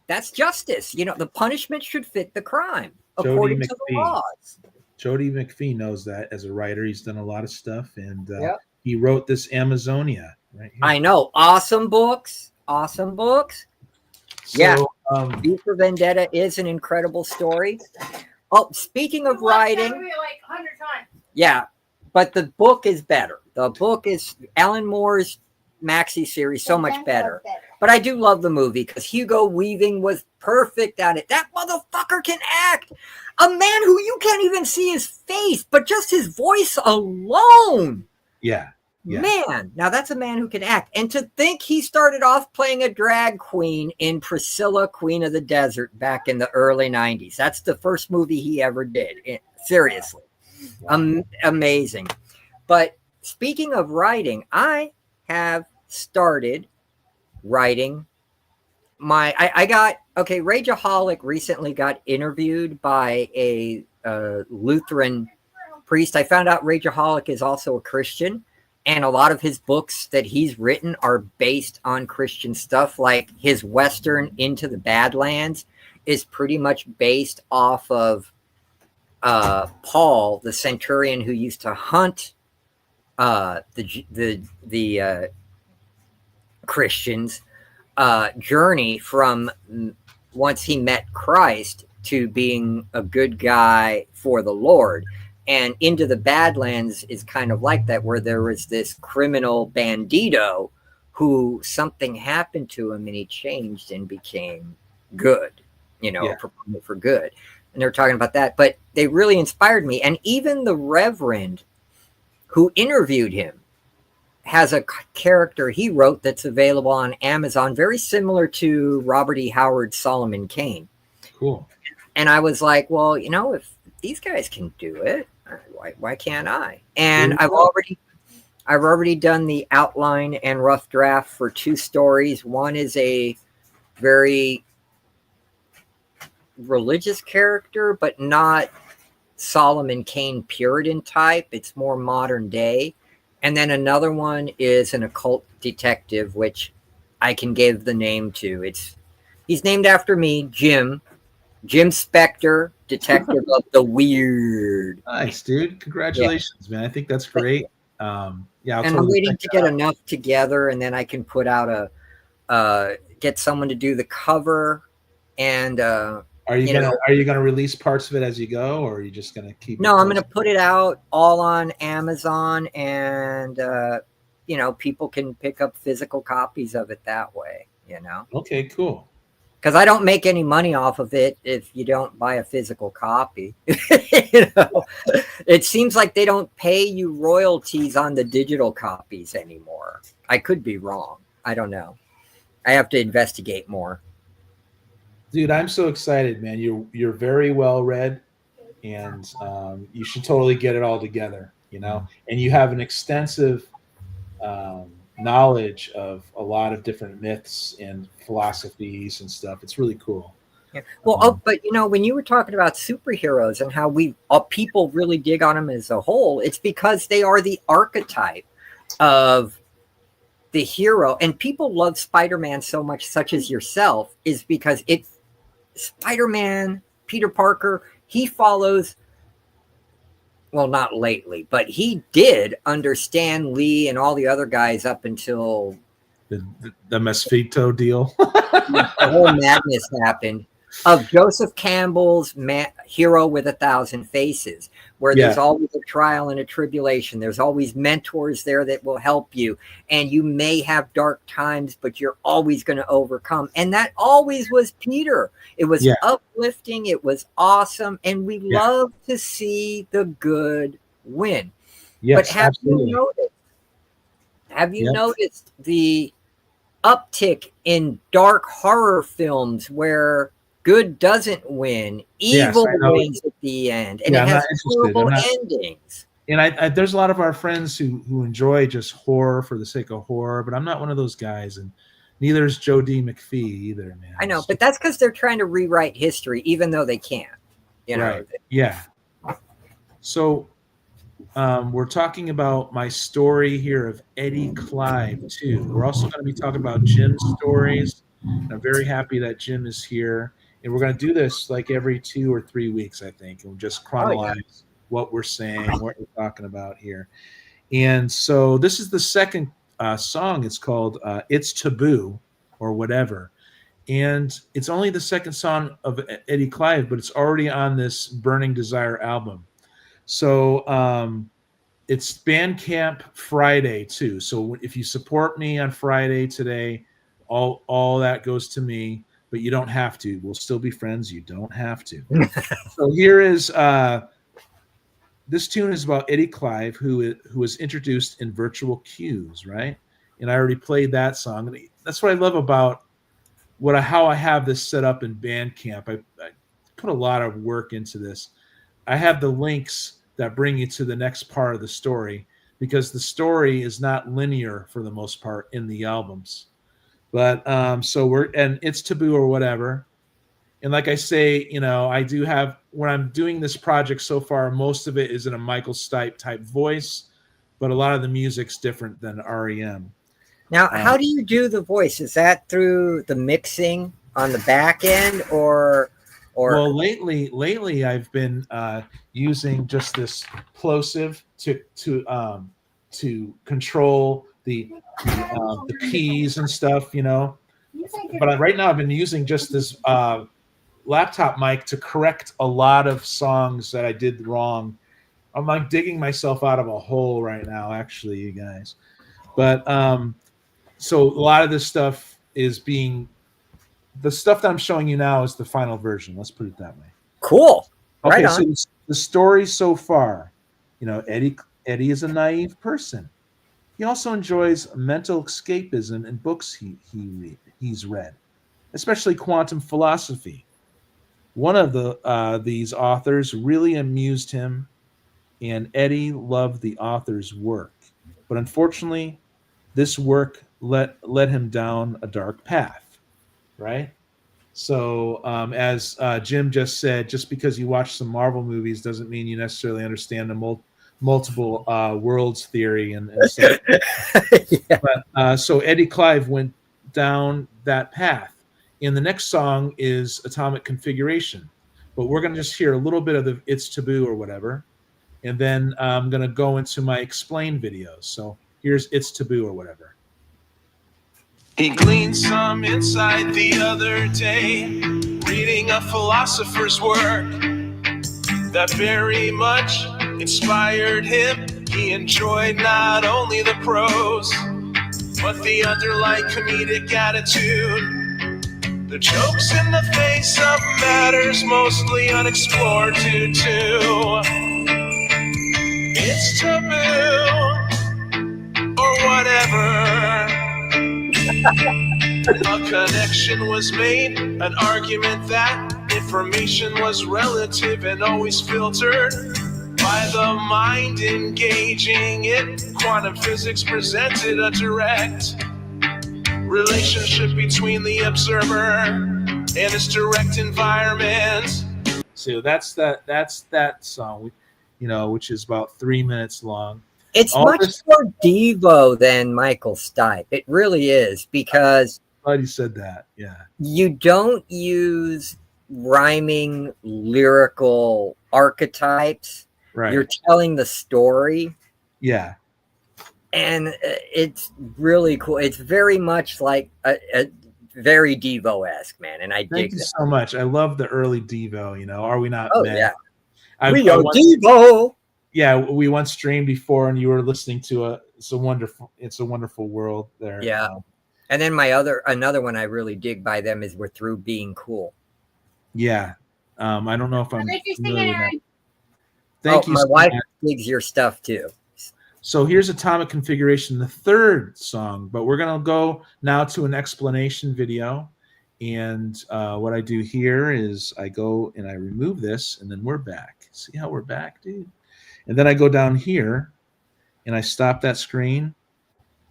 that's justice. The punishment should fit the crime according to the laws. Jody McPhee knows that as a writer. He's done a lot of stuff, and he wrote this Amazonia right here. I know. Awesome books. Awesome books. So, V for Vendetta is an incredible story. Oh, speaking of writing. Like 100 times. Yeah, but the book is better. The book is Alan Moore's maxi series, so much better. But I do love the movie because Hugo Weaving was perfect at it. That motherfucker can act. A man who you can't even see his face, but just his voice alone. Yeah. Man, now that's a man who can act. And to think he started off playing a drag queen in Priscilla, Queen of the Desert back in the early 90s. That's the first movie he ever did. Seriously. Wow. Amazing. But speaking of writing, I have started writing Rageaholic recently got interviewed by a Lutheran priest. I found out Rageaholic is also a Christian, and a lot of his books that he's written are based on Christian stuff. Like his Western Into the Badlands is pretty much based off of Paul, the centurion who used to hunt the Christians, journey from once he met Christ to being a good guy for the Lord. And Into the Badlands is kind of like that, where there was this criminal bandito who something happened to him and he changed and became good, proponent for good. and they're talking about that. But they really inspired me. And even the Reverend who interviewed him has a character he wrote that's available on Amazon, very similar to Robert E. Howard's Solomon Kane. Cool. And I was like, well, you know, if these guys can do it, why can't I? And I've already done the outline and rough draft for 2 stories. One is a very religious character, but not Solomon Kane Puritan type. It's more modern day. And then another one is an occult detective, which I can give the name to. He's named after me, Jim Spector, detective of the weird. Nice, dude. Congratulations, man. I think that's great. Yeah, and I'm waiting to get enough together, and then I can put out get someone to do the cover. And are you gonna release parts of it as you go, or are you just gonna keep? No, I'm gonna put it out all on Amazon, and people can pick up physical copies of it that way. Okay, cool. Because I don't make any money off of it if you don't buy a physical copy. It seems like they don't pay you royalties on the digital copies anymore. I could be wrong. I don't know. I have to investigate more. Dude, I'm so excited, man. You're very well read, and you should totally get it all together. And you have an extensive knowledge of a lot of different myths and philosophies and stuff. It's really cool. Yeah. Well, but when you were talking about superheroes and how people really dig on them as a whole, it's because they are the archetype of the hero. And people love Spider-Man so much, such as yourself, is because Spider-Man, Peter Parker, he follows. Well, not lately, but he did understand Lee and all the other guys up until the Mesfito deal. The whole madness happened of Joseph Campbell's Hero with 1,000 Faces, where there's always a trial and a tribulation. There's always mentors there that will help you. And you may have dark times, but you're always going to overcome. And that always was Peter. It was uplifting. It was awesome. And we love to see the good win. Yes, but have you noticed the uptick in dark horror films where good doesn't win, evil wins at the end, and it has horrible endings? And there's a lot of our friends who enjoy just horror for the sake of horror, but I'm not one of those guys, and neither is Joe D. McPhee either, man. I know, but that's because they're trying to rewrite history, even though they can't. Right. Yeah. So we're talking about my story here of Eddie Clive too. We're also going to be talking about Jim's stories. I'm very happy that Jim is here. And we're going to do this like every 2 or 3 weeks, I think, and we'll just chronologize what we're saying, what we're talking about here. And so this is the second song. It's called It's Taboo or whatever. And it's only the second song of Eddie Clive, but it's already on this Burning Desire album. So it's Bandcamp Friday too. So if you support me on Friday today, all that goes to me. But you don't have to. We'll still be friends. You don't have to. So here is this tune is about Eddie Clive, who was introduced in Virtual Cues, right? And I already played that song. And that's what I love about how I have this set up in Bandcamp. I put a lot of work into this. I have the links that bring you to the next part of the story, because the story is not linear for the most part in the albums. But and It's Taboo or whatever. And like I say, I do have, when I'm doing this project so far, most of it is in a Michael Stipe type voice, but a lot of the music's different than REM. Now, how do you do the voice? Is that through the mixing on the back end or? Well, lately I've been using just this plosive to control the P's and stuff, But right now I've been using just this laptop mic to correct a lot of songs that I did wrong. I'm like digging myself out of a hole right now, actually, you guys. But so a lot of this stuff is the stuff that I'm showing you now is the final version. Let's put it that way. Cool. Okay, Right so on. the story so far, Eddie is a naive person. He also enjoys mental escapism in books he's read, especially quantum philosophy. One of these authors really amused him, and Eddie loved the author's work. But unfortunately, this work led him down a dark path, right? So, as Jim just said, just because you watch some Marvel movies doesn't mean you necessarily understand the multiple worlds theory and stuff. Yeah. But so Eddie Clive went down that path. And the next song is Atomic Configuration. But we're going to just hear a little bit of the It's Taboo or whatever. And then I'm going to go into my explain videos. So here's It's Taboo or whatever. He gleaned some insight the other day, reading a philosopher's work that very much inspired him. He enjoyed not only the prose, but the underlying comedic attitude. The jokes in the face of matters mostly unexplored due to it's taboo or whatever. A connection was made, an argument that information was relative and always filtered by the mind engaging it. Quantum physics presented a direct relationship between the observer and its direct environment. So that's that song, which is about 3 minutes long. It's much more Devo than Michael Stipe. It really is, because Glad you said that. Yeah. you don't use rhyming lyrical archetypes. Right. You're telling the story. Yeah. And it's really cool. It's very much like a very Devo-esque, man. And I dig Thank you that. so much. I love the early Devo, Are We Not Oh, Men? yeah. We are Devo. Yeah, we once streamed before, and you were listening to It's a Wonderful World there. Yeah. And then another one I really dig by them is We're Through Being Cool. Yeah. I don't know if I'm Thank you, familiar with that. Aaron. Thank you. My so wife much. digs your stuff too. So here's Atomic Configuration, the third song, but we're going to go now to an explanation video. And what I do here is I go and I remove this, and then we're back. See how we're back, dude? And then I go down here, and I stop that screen,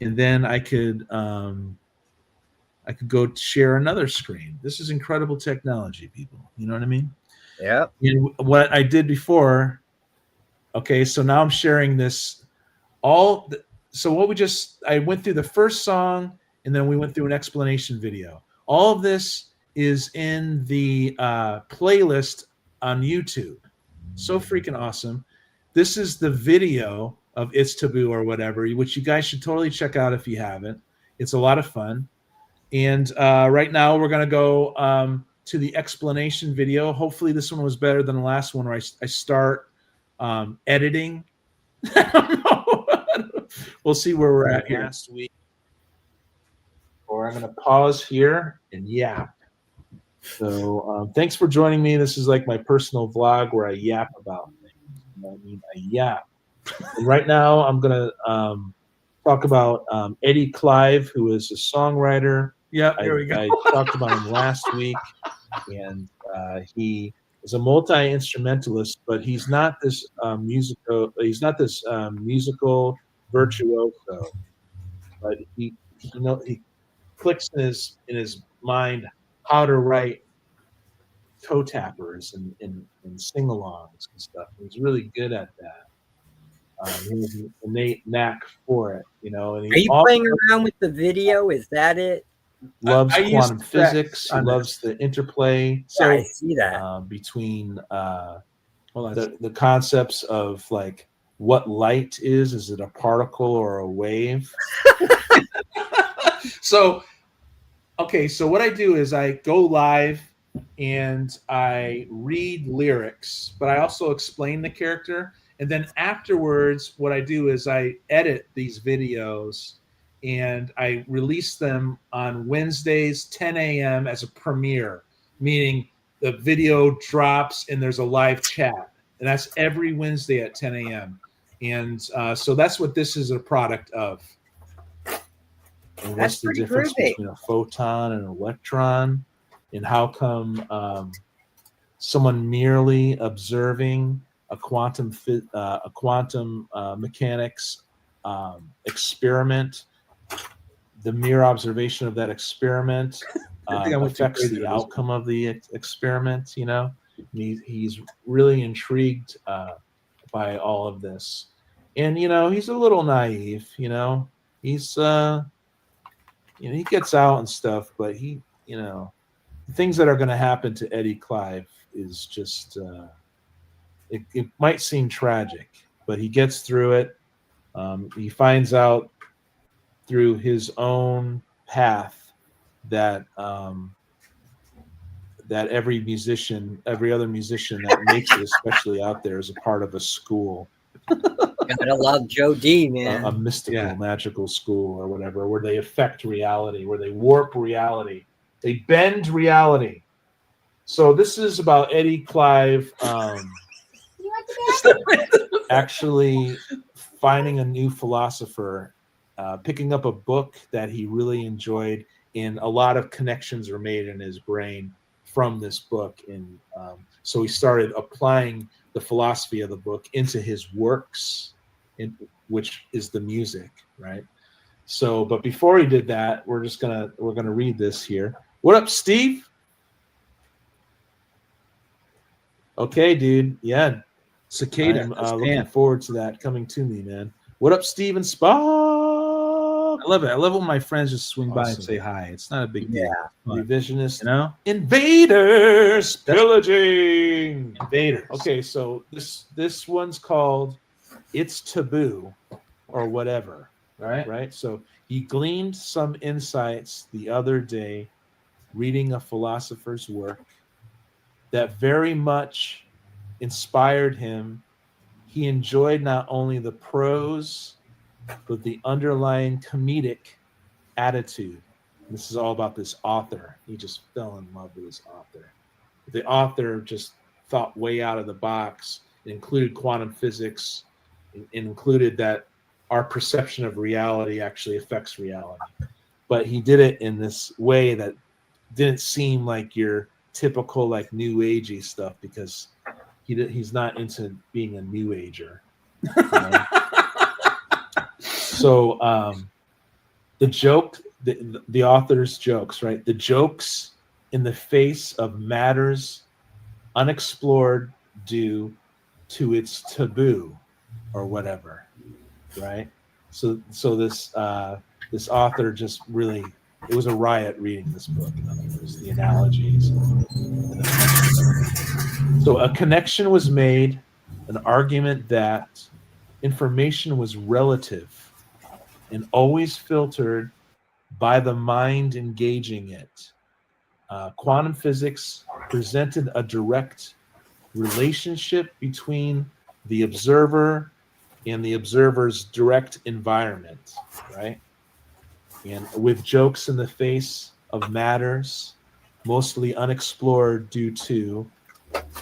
and then I could go share another screen. This is incredible technology, people. You know what I mean? Yeah. And what I did before, okay, so now I'm sharing this. I went through the first song, and then we went through an explanation video. All of this is in the playlist on YouTube. So freaking awesome. This is the video of It's Taboo or whatever, which you guys should totally check out if you haven't. It's a lot of fun. And right now we're going to go to the explanation video. Hopefully this one was better than the last one where I start editing. I don't know. We'll see where we're at here. Last week. Or I'm going to pause here and yap. So thanks for joining me. This is like my personal vlog where I yap about things. I yap. And right now I'm going to talk about Eddie Clive, who is a songwriter. Yeah, there we go. I talked about him last week, and he is a multi-instrumentalist, but he's not this musical. He's not this musical virtuoso, but he clicks in his mind how to write toe tappers and sing-alongs and stuff. He's really good at that. He has an innate knack for it, And Are you playing around with the video? Is that it? Loves I quantum used that physics. He on loves the interplay. Yeah, I see that. Between the concepts of like what light is. Is it a particle or a wave? So what I do is I go live and I read lyrics, but I also explain the character. And then afterwards, what I do is I edit these videos and I release them on Wednesdays, 10 a.m. as a premiere, meaning the video drops and there's a live chat, and that's every Wednesday at 10 a.m. And so that's what this is a product of. And what's the difference between a photon and an electron, and how come someone merely observing a quantum mechanics experiment, the mere observation of that experiment affects the outcome of the experiment, you know? And he's really intrigued by all of this. And, you know, he's a little naive, you know? He's, you know, he gets out and stuff, but he, you know, the things that are going to happen to Eddie Clive is just, it might seem tragic, but he gets through it. He finds out through his own path that that every other musician that makes it, especially out there, is a part of a school. Gotta love Joe D, man. A mystical, magical school or whatever, where they affect reality, where they warp reality, they bend reality. So this is about Eddie Clive actually finding a new philosopher, picking up a book that he really enjoyed, and a lot of connections are made in his brain from this book. And so he started applying the philosophy of the book into his works, which is the music, right? So, but before he did that, we're gonna read this here. What up, Steve? Okay, dude. Yeah, Cicada. I'm looking forward to that coming to me, man. What up, Steven Spock? I love it. I love when my friends just swing by and say hi. It's not a big deal. Revisionist, you know? Invaders pillaging. Invaders. Okay, so this one's called "It's Taboo" or whatever. Right. So he gleaned some insights the other day, reading a philosopher's work that very much inspired him. He enjoyed not only the prose, but the underlying comedic attitude. This is all about this author. He just fell in love with this author. The author just thought way out of the box. It included quantum physics. It included that our perception of reality actually affects reality. But he did it in this way that didn't seem like your typical like new agey stuff, because he's not into being a new ager. You know? So the joke, the author's jokes, right? The jokes in the face of matters unexplored due to its taboo or whatever, right? So this author just really, it was a riot reading this book. In other words, the analogies. So a connection was made, an argument that information was relative and always filtered by the mind engaging it. Quantum physics presented a direct relationship between the observer and the observer's direct environment, right? And with jokes in the face of matters mostly unexplored due to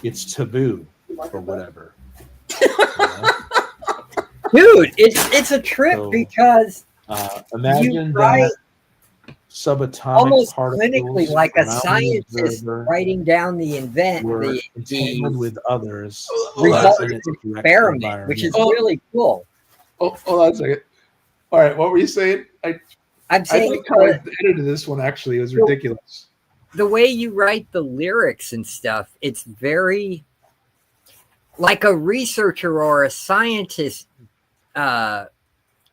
its taboo or whatever. Dude, it's a trip, so, because imagine that subatomic almost particles clinically, like a scientist writing down the entangled with others results of the experiment, which is really cool. Oh, hold on a second. All right, what were you saying? I'm saying, I think I edited this one, actually. It was ridiculous. The way you write the lyrics and stuff, it's very like a researcher or a scientist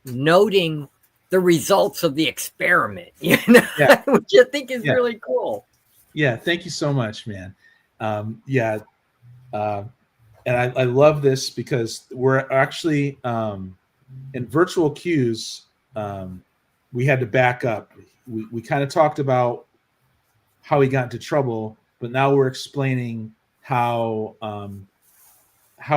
noting the results of the experiment, you know, which I think is really cool. Yeah, thank you so much, man. And I love this because we're actually in virtual cues. We had to back up. We kind of talked about how he got into trouble, but now we're explaining how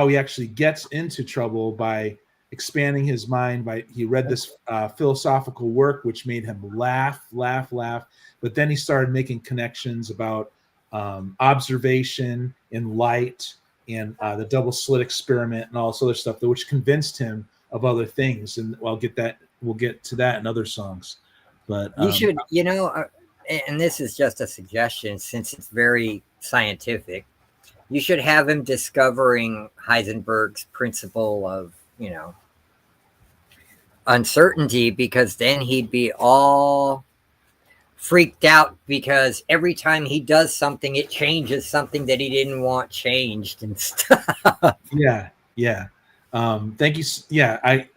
he actually gets into trouble by expanding his mind. He read this philosophical work which made him laugh, but then he started making connections about observation in light and the double slit experiment and all this other stuff, which convinced him of other things. And we'll get to that in other songs. But You should, and this is just a suggestion since it's very scientific, you should have him discovering Heisenberg's principle of, uncertainty, because then he'd be all freaked out because every time he does something, it changes something that he didn't want changed and stuff. Yeah. Thank you. Yeah, I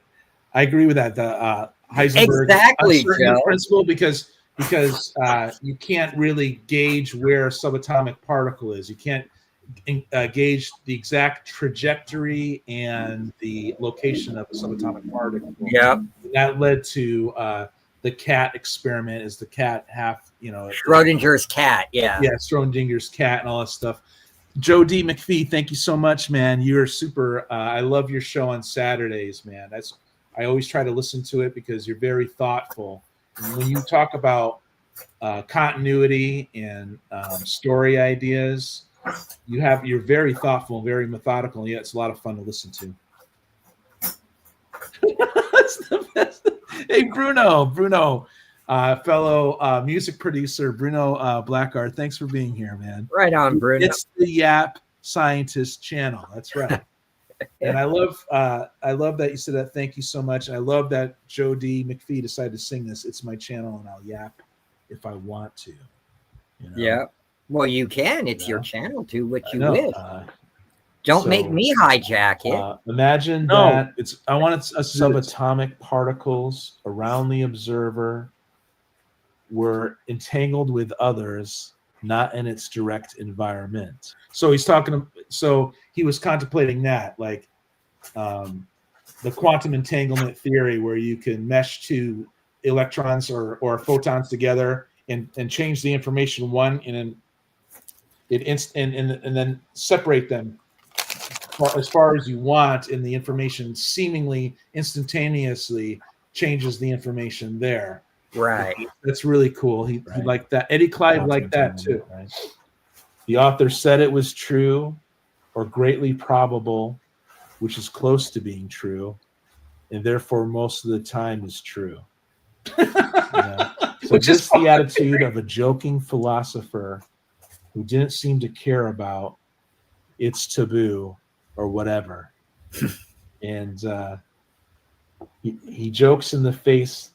agree with that. The Heisenberg Exactly, Joe. principle, because you can't really gauge where a subatomic particle is. You can't gauge the exact trajectory and the location of a subatomic particle. Yep. That led to the cat experiment. Is the cat half, Schrodinger's cat, yeah. Yeah, Schrodinger's cat and all that stuff. Joe D. McPhee, thank you so much, man. You're super. I love your show on Saturdays, man. I always try to listen to it because you're very thoughtful. And when you talk about continuity and story ideas, you're very thoughtful, very methodical, and yet it's a lot of fun to listen to. That's the best. Hey, Bruno, fellow music producer, Bruno Blackard, thanks for being here, man. Right on, Bruno. It's the Yap Scientist channel. That's right. And I love that you said that. Thank you so much. I love that Joe D. McPhee decided to sing this. It's my channel, and I'll yap if I want to. Yeah. Well, you can. It's your channel. Do what you wish. Don't make me hijack it. Imagine that I want a subatomic particles around the observer were entangled with others, not in its direct environment. So he was contemplating that, like the quantum entanglement theory, where you can mesh two electrons or photons together and change the information one, and then separate them as far as you want, and the information seemingly instantaneously changes the information there. Right. That's really cool. He liked that. Eddie Clive liked that too. Right. The author said it was true or greatly probable, which is close to being true, and therefore most of the time is true. So just the attitude of a joking philosopher who didn't seem to care about it's taboo or whatever. And he jokes in the face.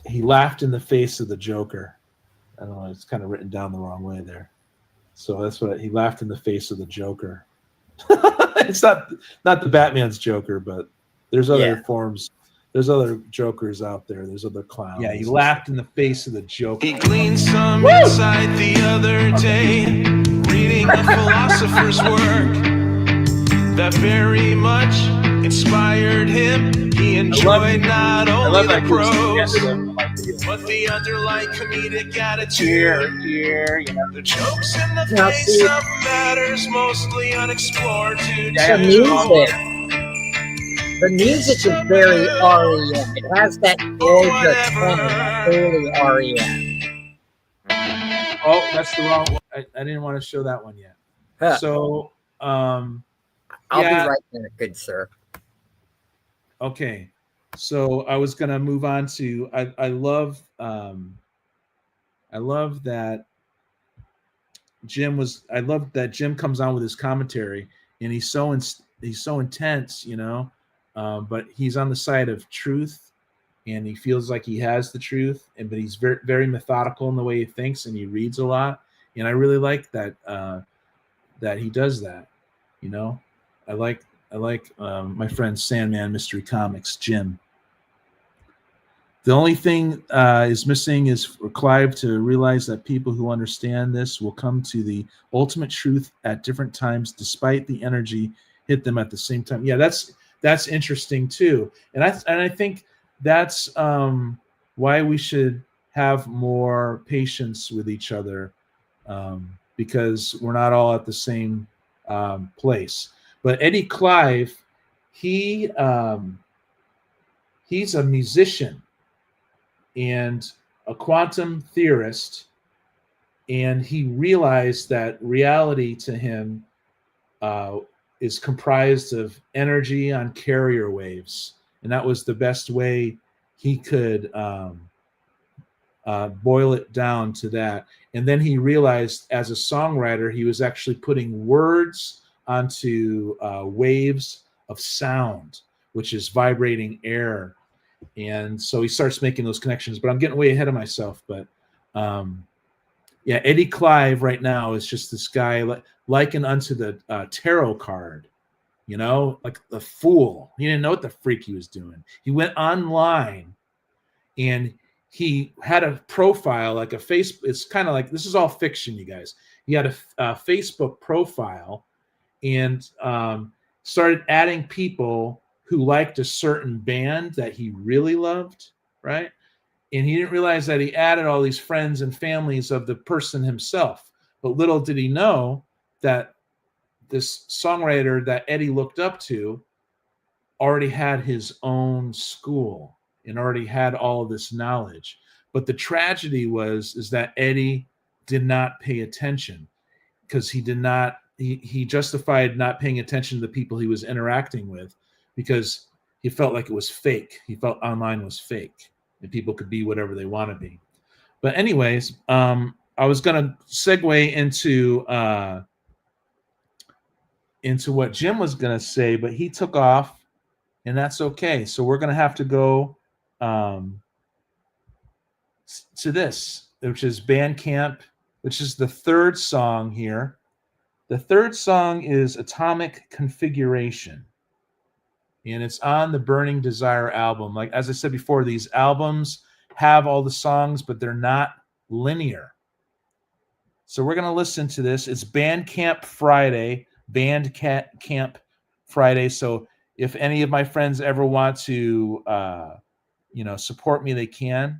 He laughed in the face of the Joker. I don't know, it's kind of written down the wrong way there. So that's what he laughed in the face of the Joker. It's not the Batman's Joker, but there's other forms. There's other Jokers out there. There's other clowns. Yeah, he laughed in the face of the Joker. He gleaned some insight the other day, reading a philosopher's work that very much inspired him. He enjoyed not only the prose, but the underlying comedic attitude. The jokes in the face of matters mostly unexplored to The music is very REM. It has that Georgia tone, totally REM. Oh, that's the wrong one. I didn't want to show that one yet. Huh. So, I'll be right there, good sir. Okay, so I was gonna move on to I love that Jim comes on with his commentary, and he's so intense, but he's on the side of truth, and he feels like he has the truth, but he's very, very methodical in the way he thinks, and he reads a lot, and I really like that that he does that. I like my friend Sandman Mystery Comics, Jim. The only thing is missing is for Clive to realize that people who understand this will come to the ultimate truth at different times, despite the energy hit them at the same time. Yeah, that's interesting too, and I think that's why we should have more patience with each other, because we're not all at the same place. But Eddie Clive, he's a musician and a quantum theorist, and he realized that reality to him is comprised of energy on carrier waves, and that was the best way he could boil it down to that. And then he realized, as a songwriter, he was actually putting words onto waves of sound, which is vibrating air. And so he starts making those connections. But I'm getting way ahead of myself. But yeah, Eddie Clive right now is just this guy likened unto the tarot card, you know, like the fool. He didn't know what the freak he was doing. He went online and he had a profile, like a face. It's kind of like, this is all fiction, you guys. He had a Facebook profile and started adding people who liked a certain band that he really loved, right? And he didn't realize that he added all these friends and families of the person himself. But little did he know that this songwriter that Eddie looked up to already had his own school and already had all of this knowledge. But the tragedy is that Eddie did not pay attention, because he justified not paying attention to the people he was interacting with, because he felt like it was fake. He felt online was fake and people could be whatever they want to be. But anyways, I was going to segue into what Jim was going to say, but he took off, and that's okay. So we're going to have to go to this, which is Bandcamp, which is the third song here. The third song is Atomic Configuration, and it's on the Burning Desire album. Like, as I said before, these albums have all the songs, but they're not linear. So we're going to listen to this. It's Bandcamp Friday. So if any of my friends ever want to, support me, they can.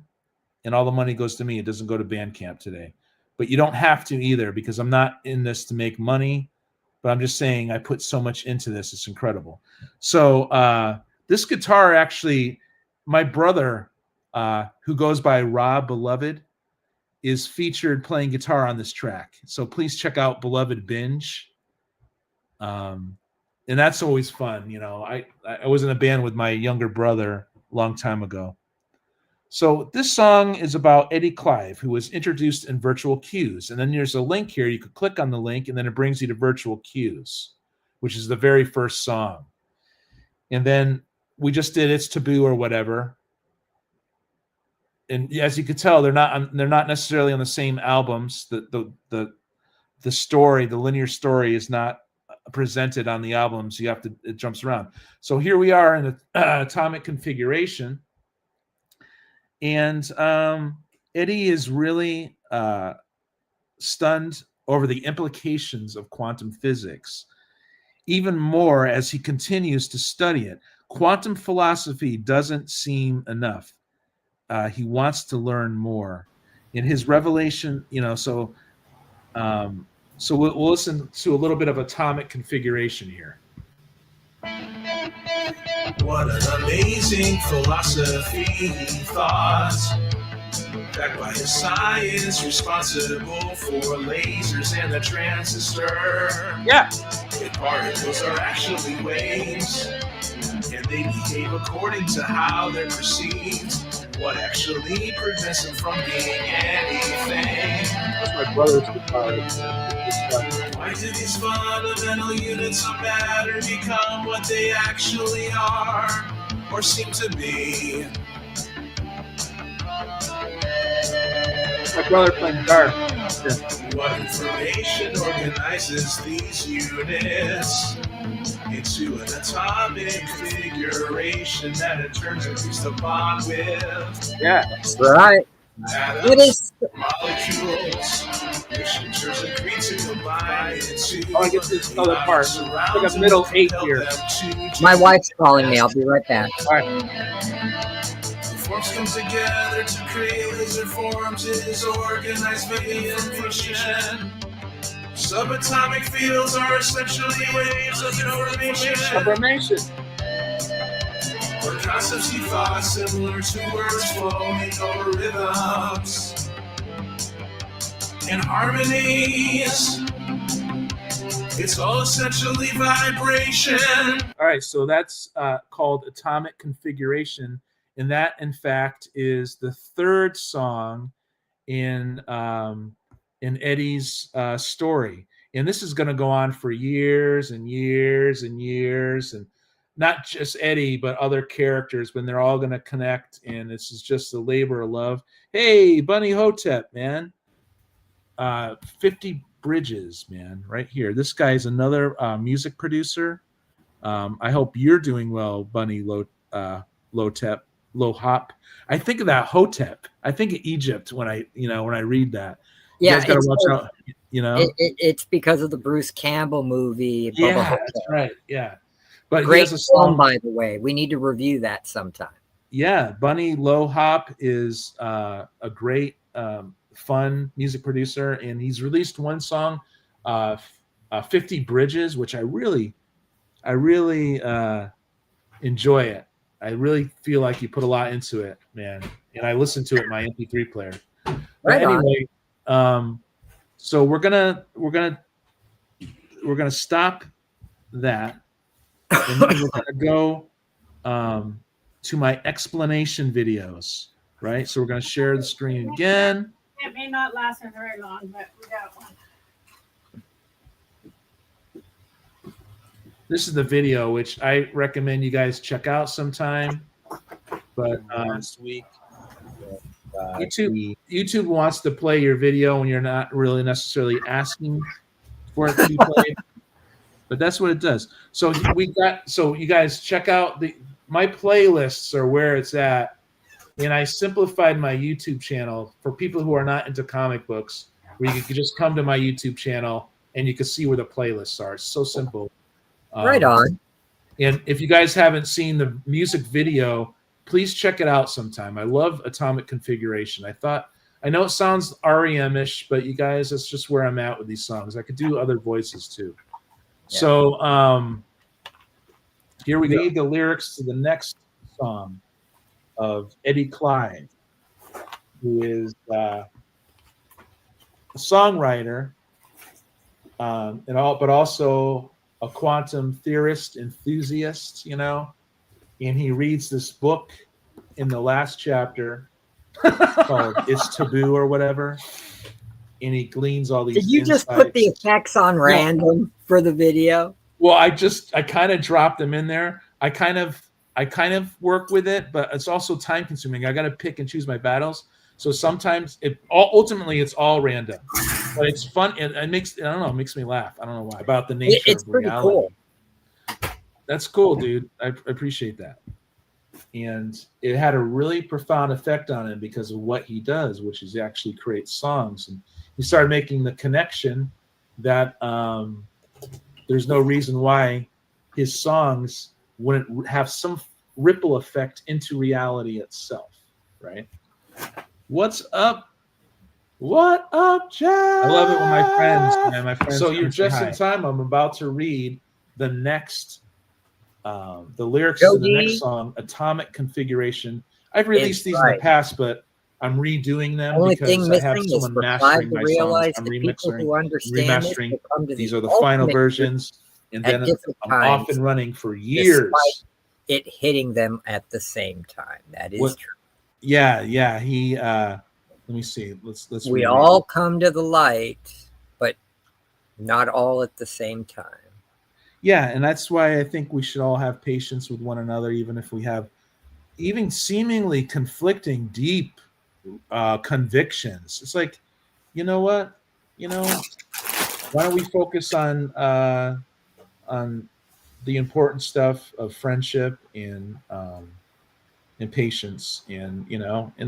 And all the money goes to me. It doesn't go to Bandcamp today. But you don't have to either, because I'm not in this to make money. But I'm just saying I put so much into this. It's incredible. So this guitar, actually, my brother, who goes by Rob Beloved, is featured playing guitar on this track. So please check out Beloved Binge. And that's always fun. You know, I was in a band with my younger brother a long time ago. So this song is about Eddie Clive, who was introduced in Virtual Cues. And then there's a link here. You could click on the link, and then it brings you to Virtual Cues, which is the very first song. And then we just did It's Taboo or whatever. And as you could tell, they're not necessarily on the same albums. The story, the linear story, is not presented on the albums. It jumps around. So here we are in the Atomic Configuration. And Eddie is really stunned over the implications of quantum physics, even more as he continues to study it. Quantum philosophy doesn't seem enough. He wants to learn more. In his revelation, so we'll listen to a little bit of Atomic Configuration here. What an amazing philosophy he thought, backed by his science, responsible for lasers and the transistor. Yeah. If particles are actually waves, and they behave according to how they're perceived, what actually prevents them from being anything? That's my brother's guitar. Why do these fundamental units of matter become what they actually are, or seem to be? My brother playing guitar. Yeah. What information organizes these units into an atomic configuration that in turn agrees to bond with? Yeah. Right. Atoms, It is. molecules, which in turn agree to combine into. Oh, I get this other part. It's like a middle 8 here. My wife's calling me. I'll be right back. All right. Forms come together to create laser forms. It is organized via information. Subatomic fields are essentially waves of information. Information. Or concepts he thought similar to words flowing over rhythms. and harmonies. It's all essentially vibration. All right, so that's called Atomic Configuration, and that, in fact, is the third song in Eddie's story. And this is going to go on for years and years and years, and not just Eddie, but other characters, when they're all going to connect, and this is just a labor of love. Hey, Bunny Hotep, man. 50 Bridges, man, right here. This guy's another music producer. I hope you're doing well, Bunny Lotep, Lohop. I think of that Hotep. I think of Egypt when I read that. You Yeah, guys gotta watch out. It's because of the Bruce Campbell movie. Bubba Yeah, Hotep. that's right. Yeah, but Great he has a film, song. by the way. We need to review that sometime. Yeah, Bunny Lohop is a great, fun music producer, and he's released one song, 50 Bridges, which I really enjoy it. I really feel like you put a lot into it, man. And I listen to it in my MP3 player. But anyway, so we're gonna stop that, and then we're gonna go to my explanation videos, right? So we're gonna share the screen again. It may not last for very long, but we got one. This is the video, which I recommend you guys check out sometime. But last week, YouTube wants to play your video when you're not really necessarily asking for it to be played. But that's what it does. So you guys check out my playlists are where it's at. And I simplified my YouTube channel for people who are not into comic books, where you can just come to my YouTube channel and you can see where the playlists are. It's so simple. Right on. And if you guys haven't seen the music video, please check it out sometime. I love Atomic Configuration. I know it sounds REM-ish, but you guys, that's just where I'm at with these songs. I could do other voices too. Yeah. So here we go. The lyrics to the next song of Eddie Clive, who is a songwriter, but also a quantum theorist enthusiast, and he reads this book in the last chapter called It's Taboo or whatever, and he gleans all these Did you insights. Just put the effects on random for the video? Well, I kind of dropped them in there. I kind of work with it, but it's also time consuming. I got to pick and choose my battles. So sometimes ultimately it's all random, but it's fun. It makes me laugh. I don't know why, about the nature it's of pretty reality. Cool. That's cool, dude. I appreciate that. And it had a really profound effect on him because of what he does, which is he actually creates songs. And he started making the connection that there's no reason why his songs wouldn't have some ripple effect into reality itself, right? What's up? What up, Jack? I love it when my friends. So you're just in time. I'm about to read the next, the lyrics to the next song, Atomic Configuration. I've released these in the past, but I'm redoing them because I have someone mastering my songs. I'm remastering. These are the final versions, and then I'm off and running for years. It hitting them at the same time. That is true. Yeah. He let me see. Let's we all come to the light, but not all at the same time. Yeah, and that's why I think we should all have patience with one another, even if we have even seemingly conflicting deep convictions. It's like, you know what? Why don't we focus on the important stuff of friendship and patience, and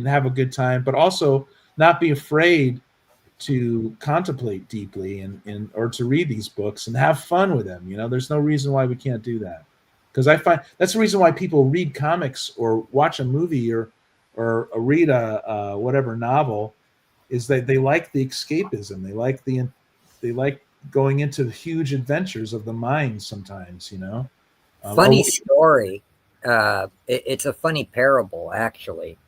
have a good time, but also not be afraid to contemplate deeply and or to read these books and have fun with them. There's no reason why we can't do that, because I find that's the reason why people read comics or watch a movie or read a whatever novel, is that they like the escapism. They like going into the huge adventures of the mind sometimes. Funny story. It's a funny parable, actually.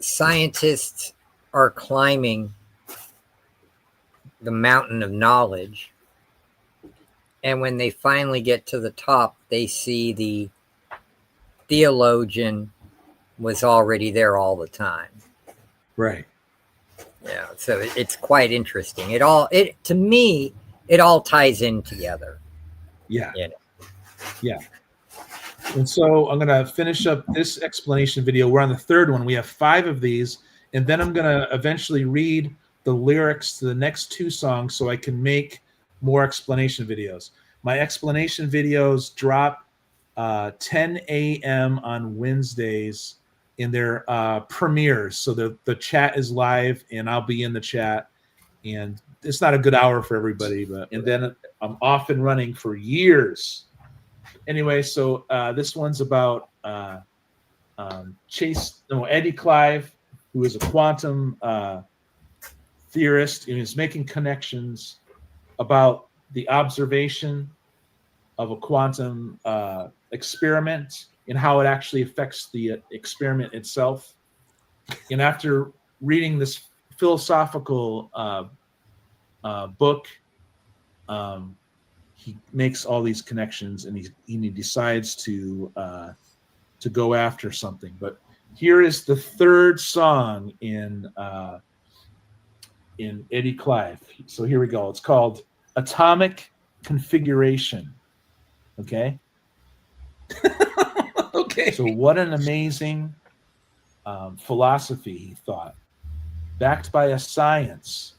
scientists are climbing the mountain of knowledge, and when they finally get to the top, they see the theologian was already there all the time. Right. Yeah, so it's quite interesting. To me, it all ties in together. Yeah. Yeah. Yeah. And so I'm going to finish up this explanation video. We're on the third one. We have 5 of these. And then I'm going to eventually read the lyrics to the next 2 songs so I can make more explanation videos. My explanation videos drop 10 a.m. on Wednesdays in their premieres. So the chat is live and I'll be in the chat. And it's not a good hour for everybody, and then I'm off and running for years. Anyway, so this one's about Eddie Clive, who is a quantum theorist, and is making connections about the observation of a quantum experiment and how it actually affects the experiment itself. And after reading this philosophical book, he makes all these connections, and he decides to go after something. But here is the third song in Eddie Clive. So here we go. It's called Atomic Configuration. Okay. Okay. So what an amazing philosophy, he thought, backed by a science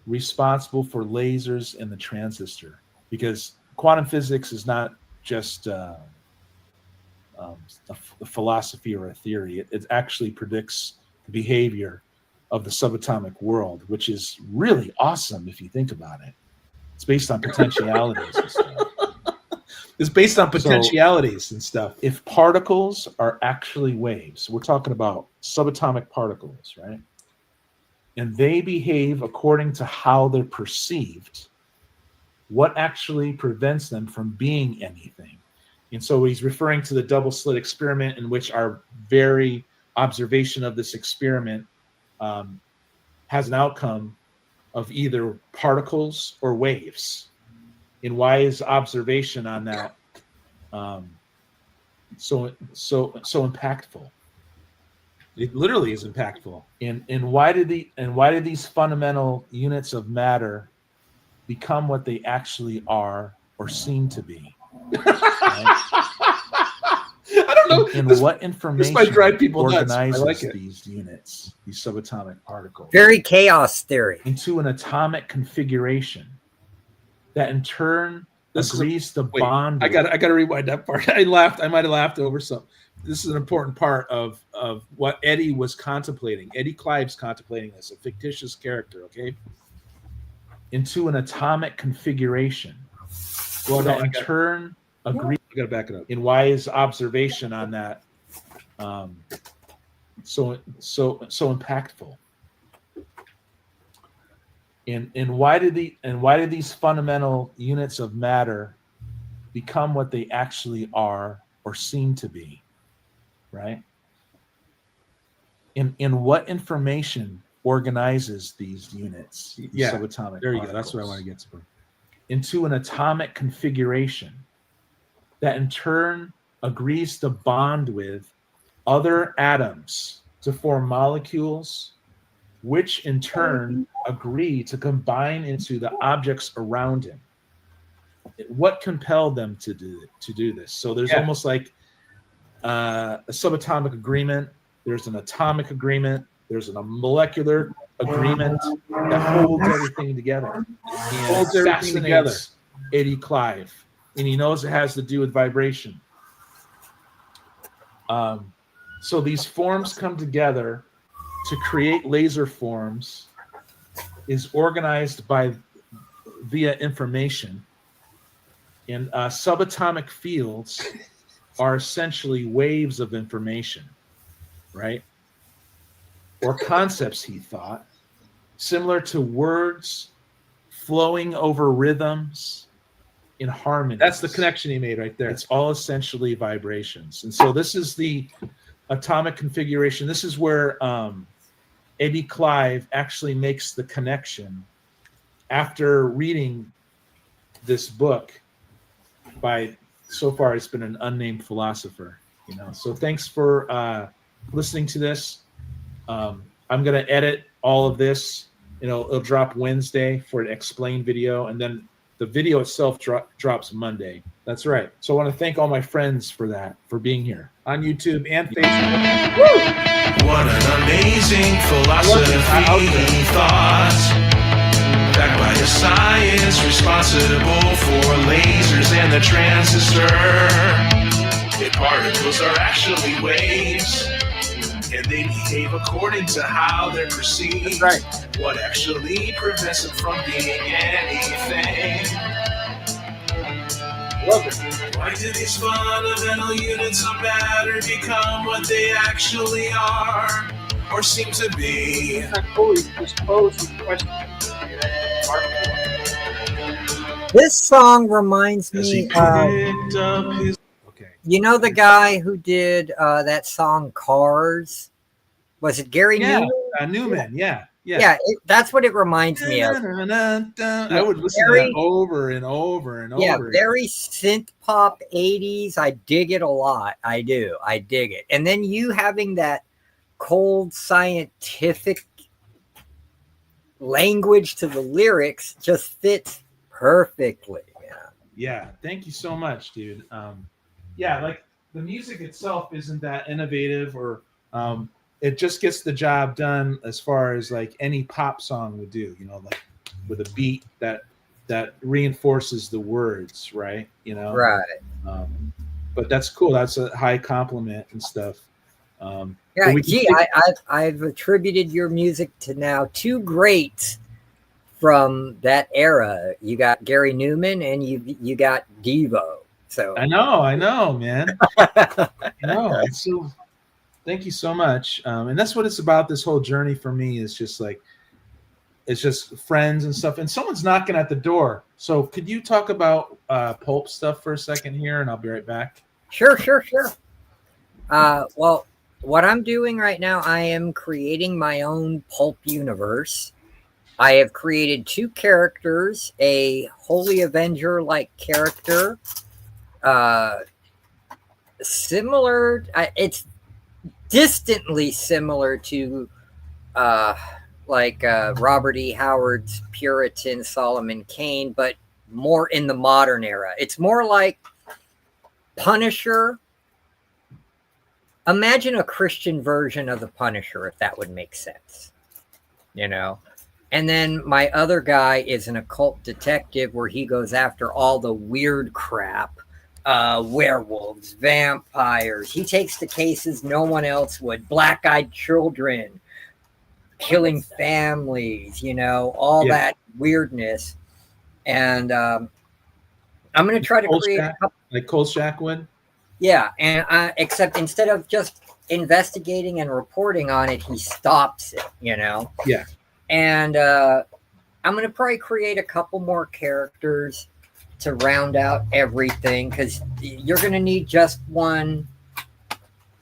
responsible for lasers and the transistor, because quantum physics is not just a philosophy or a theory. It actually predicts the behavior of the subatomic world, which is really awesome if you think about it. It's based on potentialities and stuff. It's based on potentialities and stuff. If particles are actually waves, we're talking about subatomic particles, right? And they behave according to how they're perceived, what actually prevents them from being anything? And so he's referring to the double slit experiment, in which our very observation of this experiment has an outcome of either particles or waves. And why is observation on that so impactful? It literally is impactful. And why did these fundamental units of matter become what they actually are or seem to be? Right? I don't know. And what information might drive people nuts. organizes I like it. these units, these subatomic particles, Very chaos theory. into an atomic configuration that in turn agrees to bond. I got to rewind that part. I might have laughed over something. This is an important part of what Eddie was contemplating. Eddie Clive's contemplating this, a fictitious character, okay? Into an atomic configuration that in turn agree. I got to back it up. And why is observation on that so impactful? And why did these fundamental units of matter become what they actually are or seem to be? Right? And what information organizes these units, these subatomic There you particles, go. That's what I want to get to. into an atomic configuration that in turn agrees to bond with other atoms to form molecules, which in turn agree to combine into the objects around him. What compelled them to do this? So there's almost like a subatomic agreement. There's an atomic agreement. There's a molecular agreement that holds everything together. Holds everything together. Eddie Clive, and he knows it has to do with vibration. So these forms come together to create laser forms, is organized via information. And subatomic fields are essentially waves of information, right? Or concepts, he thought, similar to words flowing over rhythms in harmony. That's the connection he made right there. It's all essentially vibrations. And so this is the atomic configuration. This is where Eddie Clive actually makes the connection after reading this book by, so far it's been an unnamed philosopher, you know. So thanks for listening to this. I'm going to edit all of this. You know, it'll drop Wednesday for an explain video, and then the video itself drops Monday. That's right. So I want to thank all my friends for that, for being here on YouTube and Facebook. What an amazing philosophy thought, backed by a science responsible for lasers and the transistor. If particles are actually waves, and they behave according to how they're perceived. That's right. What actually prevents them from being anything? Love it. Why do these fundamental units of matter become what they actually are, or seem to be? Just pose the question. This song reminds As he me picked up his Okay. you know the guy who did that song Cars? Was it Gary Yeah, Newman? Newman. Yeah. Yeah, that's what it reminds me of. I would listen to Very- that over and over and Yeah, over. very synth pop 80s. I dig it a lot. I do. I dig it. And then you having that cold scientific language to the lyrics just fits perfectly. Yeah. Yeah, thank you so much, dude. Yeah, like the music itself isn't that innovative, or it just gets the job done as far as like any pop song would do, you know, like with a beat that reinforces the words, right? You know, Right. But that's cool. That's a high compliment and stuff. Yeah, but we gee, can- I've attributed your music to now two greats from that era. You got Gary Newman and you got Devo. So I know, man. I know. It's so, thank you so much. And that's what it's about. This whole journey for me is just like, it's just friends and stuff. And someone's knocking at the door. So could you talk about pulp stuff for a second here, and I'll be right back. Sure. Well, what I'm doing right now, I am creating my own pulp universe. I have created two characters, a Holy Avenger-like character, similar. It's distantly similar to Robert E. Howard's Puritan Solomon Kane, but more in the modern era. It's more like Punisher. Imagine a Christian version of the Punisher, if that would make sense, you know. And then my other guy is an occult detective where he goes after all the weird crap, werewolves, vampires. He takes the cases no one else would. Black-eyed children, killing families, you know, all that weirdness. And I'm going to try to create a couple. Like Kolchak would? Yeah, and except instead of just investigating and reporting on it, he stops it, you know? Yeah. And I'm going to probably create a couple more characters to round out everything, because you're going to need just one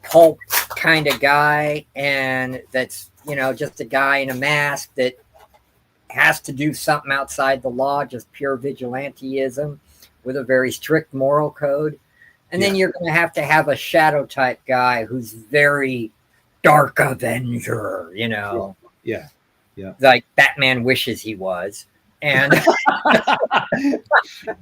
pulp kind of guy, and that's, you know, just a guy in a mask that has to do something outside the law, just pure vigilanteism with a very strict moral code. And then you're going to have a shadow type guy who's very dark Avenger, you know. Yeah. Like Batman wishes he was. And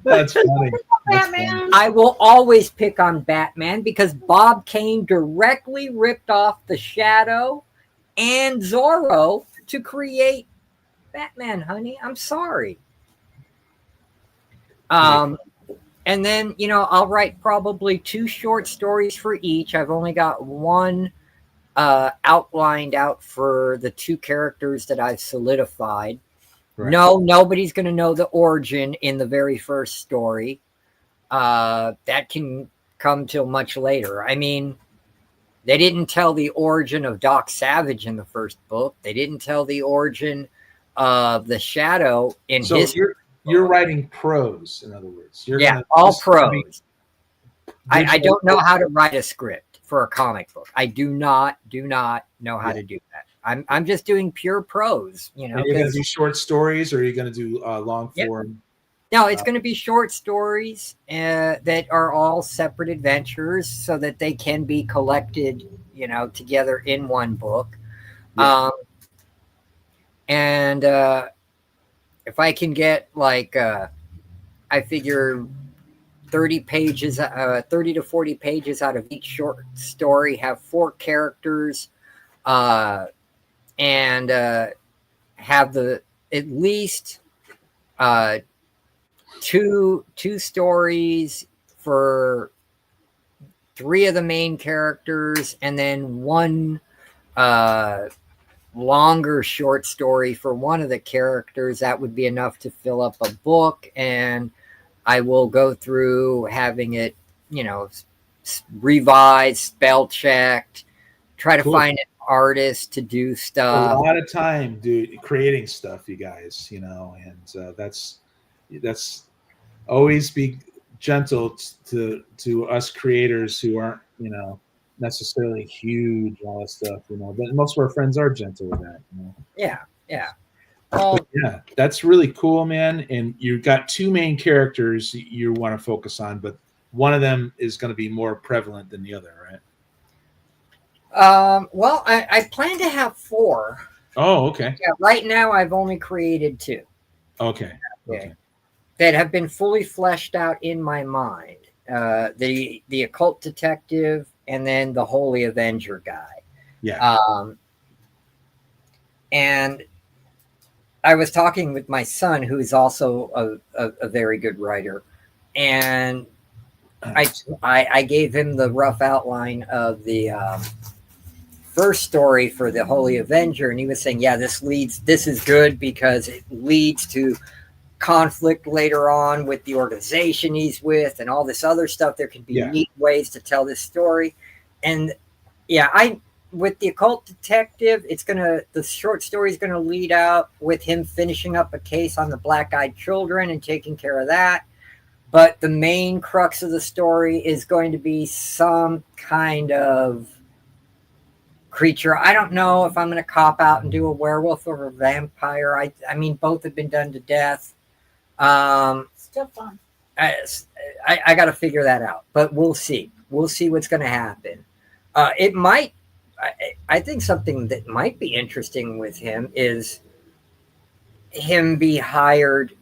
That's funny. Batman. I will always pick on Batman because Bob Kane directly ripped off the Shadow and Zorro to create Batman, honey. I'm sorry. And then, you know, I'll write probably 2 short stories for each. I've only got one outlined out for the 2 characters that I've solidified. Right. No, nobody's going to know the origin in the very first story. That can come till much later. I mean, they didn't tell the origin of Doc Savage in the first book. They didn't tell the origin of the Shadow in his. You're writing prose, in other words. All prose. I don't know how to write a script. for a comic book. I do not know how to do that. I'm just doing pure prose, you know. And you're going to do short stories, or are you going to do long form? No, it's going to be short stories that are all separate adventures, so that they can be collected, you know, together in one book. Yeah. And if I can get like, I figure 30 to 40 pages out of each short story, have 4 characters, and have at least two stories for 3 of the main characters, and then 1 longer short story for 1 of the characters. That would be enough to fill up a book, and I will go through having it, you know, revised, spell checked, try to find an artist to do stuff. A lot of time creating stuff, you guys, you know, and that's always be gentle to us creators who aren't, you know, necessarily huge, all that stuff, you know, but most of our friends are gentle with that, you know. Yeah. But yeah, that's really cool, man. And you've got 2 main characters you want to focus on, but one of them is going to be more prevalent than the other, right? Well, I plan to have 4. Oh, okay. Yeah, right now I've only created 2. Okay. That have been fully fleshed out in my mind. The occult detective, and then the Holy Avenger guy. Yeah. And I was talking with my son, who is also a very good writer, and I gave him the rough outline of the first story for the Holy Avenger, and he was saying, yeah, this is good because it leads to conflict later on with the organization he's with and all this other stuff. There can be neat ways to tell this story. And with the occult detective, the short story is gonna lead out with him finishing up a case on the black-eyed children and taking care of that. But the main crux of the story is going to be some kind of creature. I don't know if I'm going to cop out and do a werewolf or a vampire. I mean, both have been done to death. Still fun. I got to figure that out, but we'll see. We'll see what's going to happen. It might. I think something that might be interesting with him is him be hired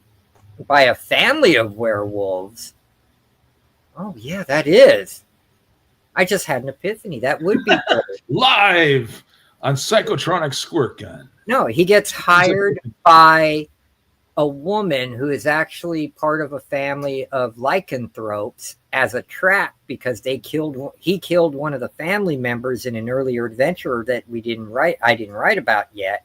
by a family of werewolves. Oh yeah, that is. I just had an epiphany. That would be good. Live on Psychotronic Squirt Gun. No, he gets hired by a woman who is actually part of a family of lycanthropes as a trap because he killed one of the family members in an earlier adventure that I didn't write about yet.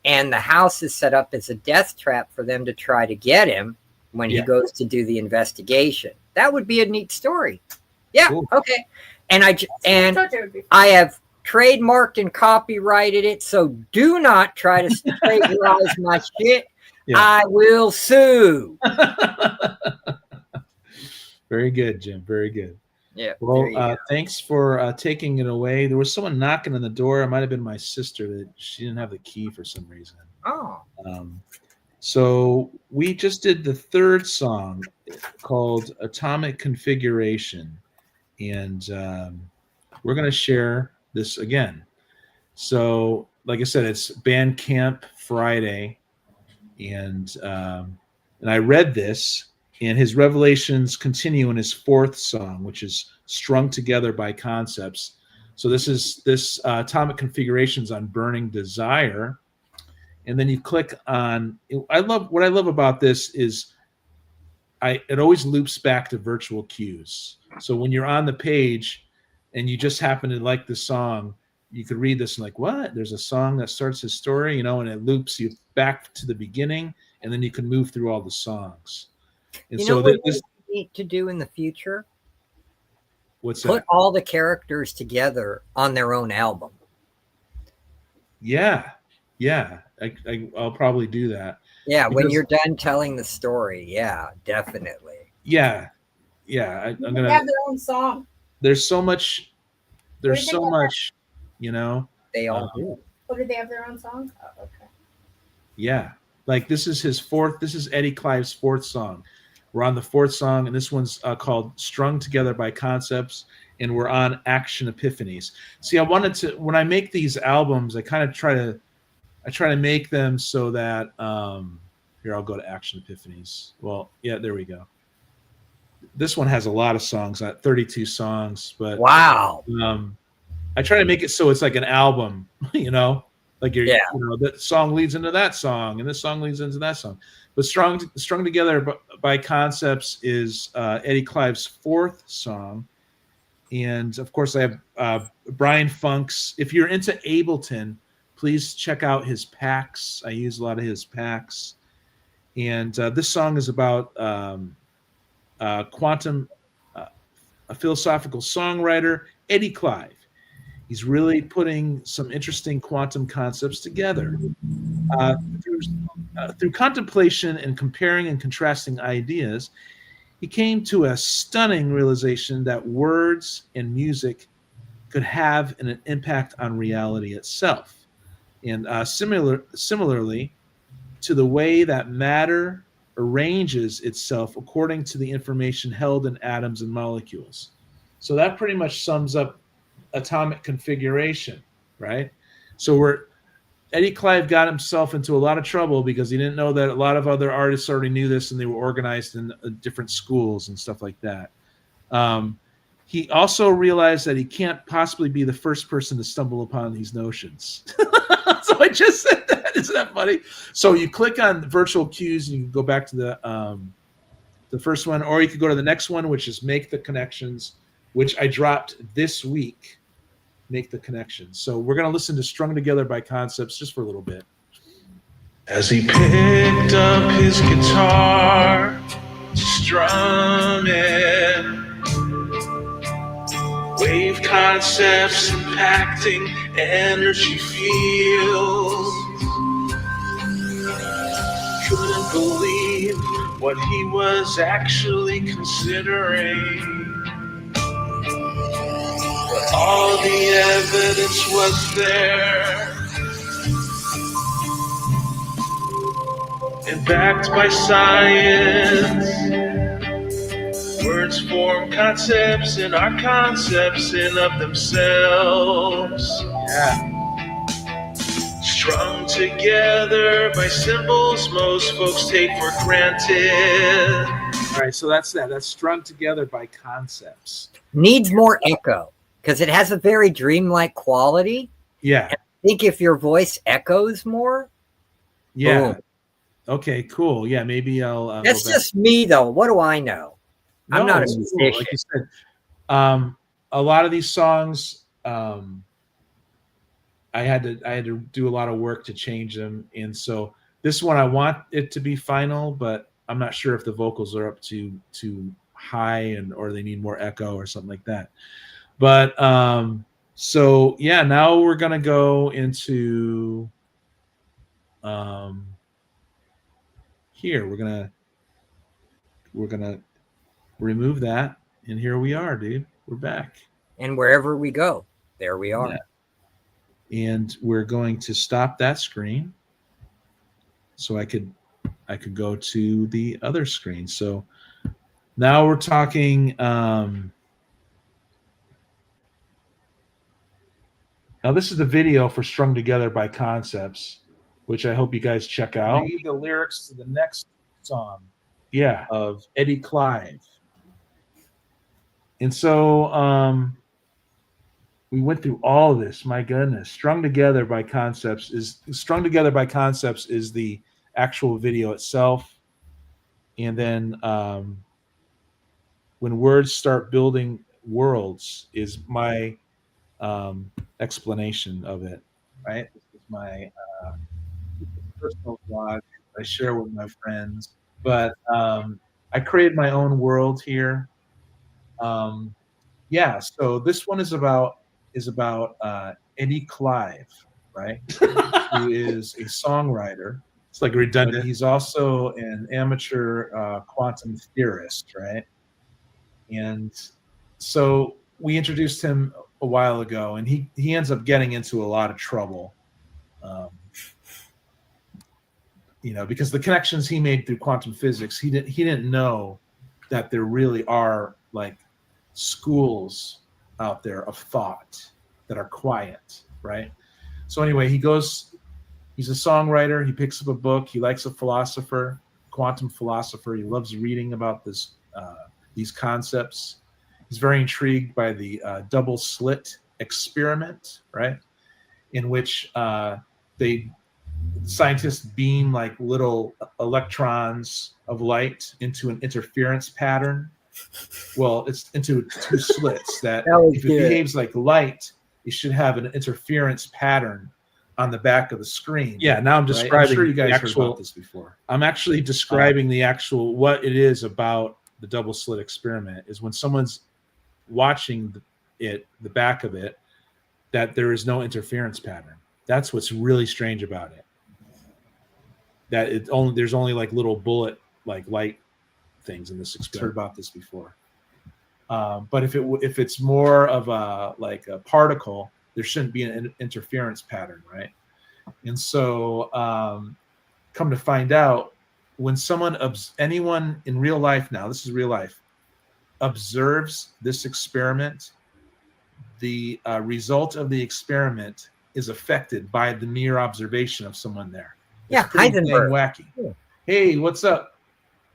And the house is set up as a death trap for them to try to get him when he goes to do the investigation. That would be a neat story. Yeah. Cool. Okay. And I have trademarked and copyrighted it. So do not try to plagiarize my shit. Yeah. I will sue. Very good, Jim. Very good. Yeah. Well, thanks for taking it away. There was someone knocking on the door. It might have been my sister that she didn't have the key for some reason. Oh. So we just did the 3rd song called Atomic Configuration. And we're going to share this again. So, like I said, it's Bandcamp Friday. And I read this, and his revelations continue in his 4th song, which is Strung Together by Concepts. So this Atomic Configurations on Burning Desire. And then you click on, what I love about this is it always loops back to virtual cues. So when you're on the page and you just happen to like the song, you could read this and like, what? There's a song that starts his story, you know, and it loops you back to the beginning, and then you can move through all the songs. And you know what we need to do in the future? What's that? Put all the characters together on their own album. Yeah. I'll probably do that. Yeah, when you're done telling the story. Yeah, definitely. Yeah. I'm gonna have their own song. There's so much there's they so get much, you know. They all do. Oh, did they have their own songs? Oh, okay. Yeah, like this is his fourth. This is Eddie Clive's fourth song. We're on the fourth song, and this one's called "Strung Together by Concepts," and we're on Action Epiphanies. See, I wanted to when I make these albums, I kind of try to make them so that here I'll go to Action Epiphanies. Well, yeah, there we go. This one has a lot of songs, 32 songs, but Wow. I try to make it so it's like an album, you know, like you know, that song leads into that song, and this song leads into that song. But strung together by concepts is Eddie Clive's fourth song, and of course I have Brian Funk's. If you're into Ableton, please check out his packs. I use a lot of his packs, and this song is about quantum, a philosophical songwriter, Eddie Clive. He's really putting some interesting quantum concepts together. Through contemplation and comparing and contrasting ideas, he came to a stunning realization that words and music could have an impact on reality itself. And similarly to the way that matter arranges itself according to the information held in atoms and molecules. So that pretty much sums up atomic configuration, right? So Eddie Clive got himself into a lot of trouble because he didn't know that a lot of other artists already knew this, and they were organized in different schools and stuff like that. He also realized that he can't possibly be the first person to stumble upon these notions. So I just said that. Isn't that funny? So you click on virtual cues, and you can go back to the first one, or you could go to the next one, which is Make the Connections, which I dropped this week. Make the Connections. So we're going to listen to Strung Together by Concepts just for a little bit. As he picked up his guitar to strum it, wave concepts impacting energy fields. Couldn't believe what he was actually considering. But all the evidence was there, and backed by science. Words form concepts, and are concepts in of themselves. Yeah. Strung together by symbols most folks take for granted. All right, so that's that. That's Strung Together by Concepts. Needs more echo because it has a very dreamlike quality. Yeah. And I think if your voice echoes more. Yeah. Boom. Okay, cool. Yeah, maybe I'll. That's just me, though. What do I know? No, I'm not a it's cool. musician. Like you said, a lot of these songs, I had to do a lot of work to change them, and so this one I want it to be final, but I'm not sure if the vocals are up too high or they need more echo or something like that. But so yeah, now we're gonna go into here. We're gonna remove that, and here we are, dude. We're back. And wherever we go, there we are. Yeah. And we're going to stop that screen so I could go to the other screen. So now we're talking now this is the video for Strung Together by Concepts, which I hope you guys check out. Read the lyrics to the next song, of Eddie Clive. And so we went through all of this. My goodness. Strung Together by Concepts is the actual video itself. And then When Words Start Building Worlds is my explanation of it, right? This is my personal vlog I share with my friends. But I created my own world here. So this one is about Eddie Clive, right? Who is a songwriter. It's like redundant. But he's also an amateur quantum theorist, right? And so we introduced him a while ago, and he ends up getting into a lot of trouble. Because the connections he made through quantum physics, he didn't know that there really are like schools out there of thought that are quiet, right? So anyway, he's a songwriter. He picks up a book. He likes a philosopher, quantum philosopher. He loves reading about these concepts. He's very intrigued by the double slit experiment, right? In which scientists beam like little electrons of light into an interference pattern. Well, it's into two slits that if it behaves like light, it should have an interference pattern on the back of the screen. Yeah, now I'm describing. I'm sure you guys heard about this before. I'm actually describing the actual what it is about the double slit experiment is when someone's watching the back of it, that there is no interference pattern. That's what's really strange about it. That there's only like little bullet like light things in this experiment. Heard about this before. But if it's more of a particle, there shouldn't be an interference pattern, right? And so, come to find out, when anyone in real life now, this is real life, observes this experiment, the result of the experiment is affected by the mere observation of someone there. Yeah, Heisenberg. Wacky. Yeah. Hey, what's up?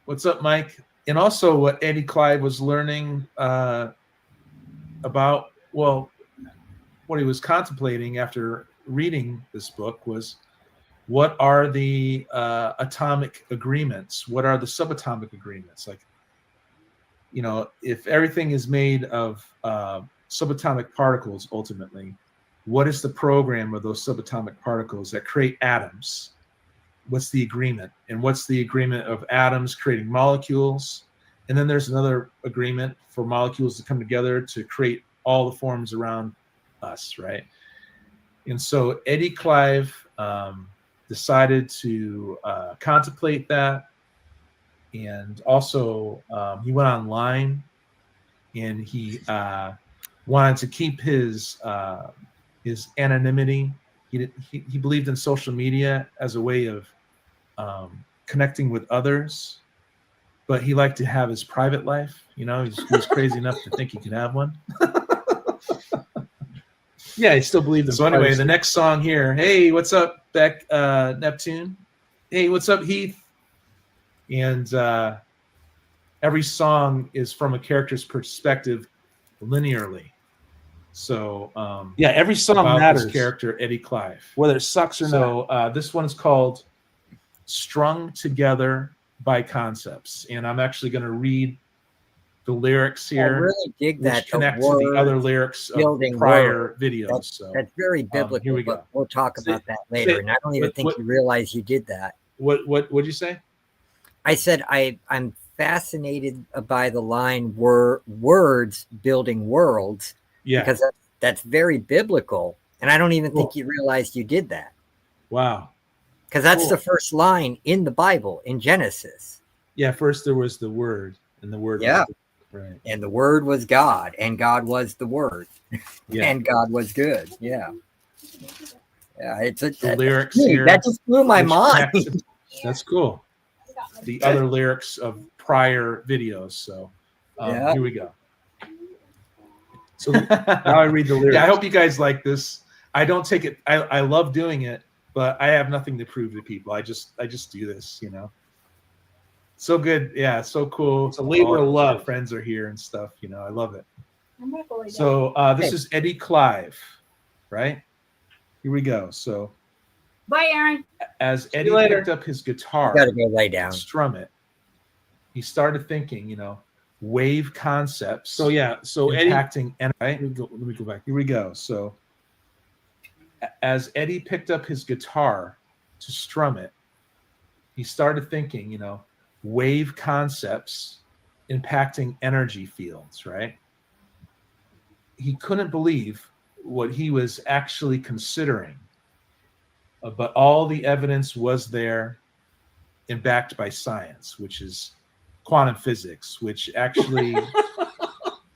What's up, Mike? And also what Eddie Clive was learning about, well, what he was contemplating after reading this book was, what are the atomic agreements? What are the subatomic agreements? Like, if everything is made of subatomic particles, ultimately, what is the program of those subatomic particles that create atoms? What's the agreement? And what's the agreement of atoms creating molecules? And then there's another agreement for molecules to come together to create all the forms around us, right? And so Eddie Clive decided to contemplate that. And also he went online and he wanted to keep his anonymity. He believed in social media as a way of connecting with others, but he liked to have his private life. He was crazy enough to think he could have one. Yeah, he still believed in. So anyway, the next song here. Hey, what's up, Beck Neptune? Hey, what's up, Heath? And every song is from a character's perspective linearly. So every song about matters. This character Eddie Clive, whether it sucks or not. So this one's called "Strung Together by Concepts," and I'm actually going to read the lyrics here. I really dig that. Which connect to the other lyrics of prior videos. That's very biblical. Here we go. But we'll talk about that later. And I don't even think you realize you did that. What'd you say? I said I'm fascinated by the line words building worlds. Yeah. Because that's very biblical. And I don't even think you realized you did that. Wow. Because that's the first line in the Bible, in Genesis. Yeah, first there was the Word, and the Word was right. And the Word was God, and God was the Word. Yeah. And God was good. Yeah. Yeah, the lyrics here. That just blew my mind. That's cool. The other lyrics of prior videos. So here we go. So now I read the lyrics. Yeah, I hope you guys like this. I don't take it. I love doing it, but I have nothing to prove to people. I just do this, So good. Yeah, so cool. It's a labor of love. Friends are here and stuff. I love it. So this is Eddie Clive, right? Here we go. So bye, Aaron. As Eddie picked up his guitar, gotta go lay down, strum it, he started thinking, wave concepts. So impacting Eddie, right? Let me go back. Here we go. So as Eddie picked up his guitar to strum it, he started thinking, wave concepts impacting energy fields, right? He couldn't believe what he was actually considering, but all the evidence was there and backed by science, which is quantum physics, which actually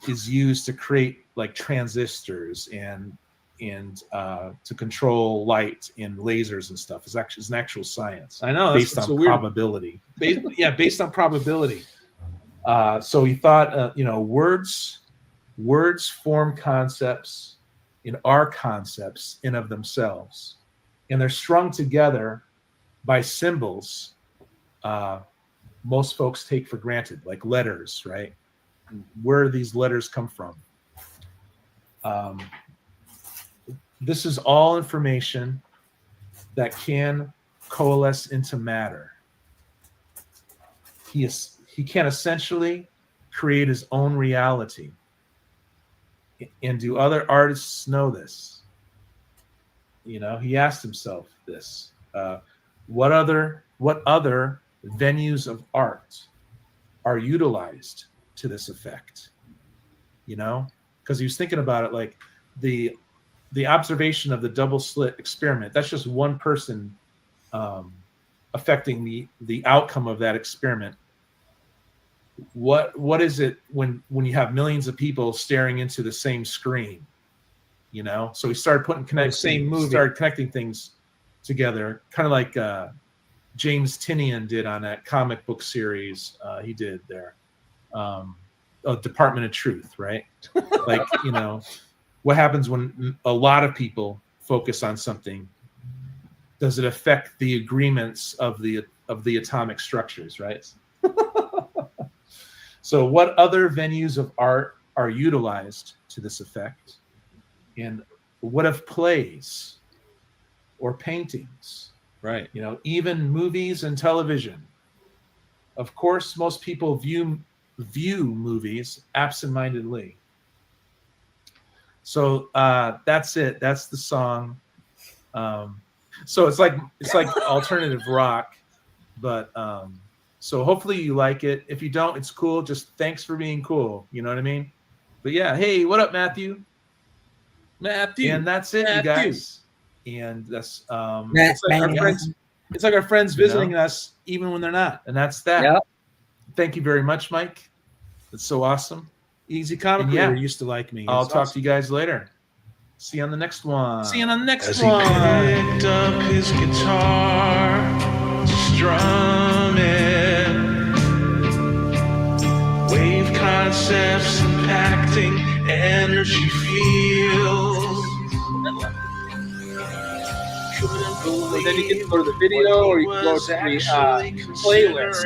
is used to create like transistors and to control light and lasers and stuff. It's an actual science. I know, based on probability. Based on probability. So he thought, words form concepts and are concepts in of themselves, and they're strung together by symbols most folks take for granted, like letters, right? Where do these letters come from? This is all information that can coalesce into matter. He can essentially create his own reality. And do other artists know this? He asked himself this. What other venues of art are utilized to this effect? Because he was thinking about it, like the observation of the double slit experiment. That's just one person affecting the outcome of that experiment. What is it when you have millions of people staring into the same screen? So he started started connecting things together, kind of like James Tinian did on that comic book series he did there, Department of Truth, right? Like, what happens when a lot of people focus on something? Does it affect the agreements of the atomic structures, right? So what other venues of art are utilized to this effect? And what of plays or paintings? Right. Even movies and television. Of course, most people view movies absentmindedly. So that's it. That's the song. So it's like alternative rock, but so hopefully you like it. If you don't, it's cool. Just thanks for being cool. You know what I mean? But yeah, hey, what up, Matthew? And that's it, you guys. And that's it's like our friends visiting us even when they're not. And that's that. Yep. Thank you very much, Mike. That's so awesome. Easy comic reader used to like me. I'll talk to you guys later. See you on the next one. See you on the next As one. he picked up his guitar, strumming, wave concepts impacting energy fields. So then you can go to the video, or you can go to the playlist.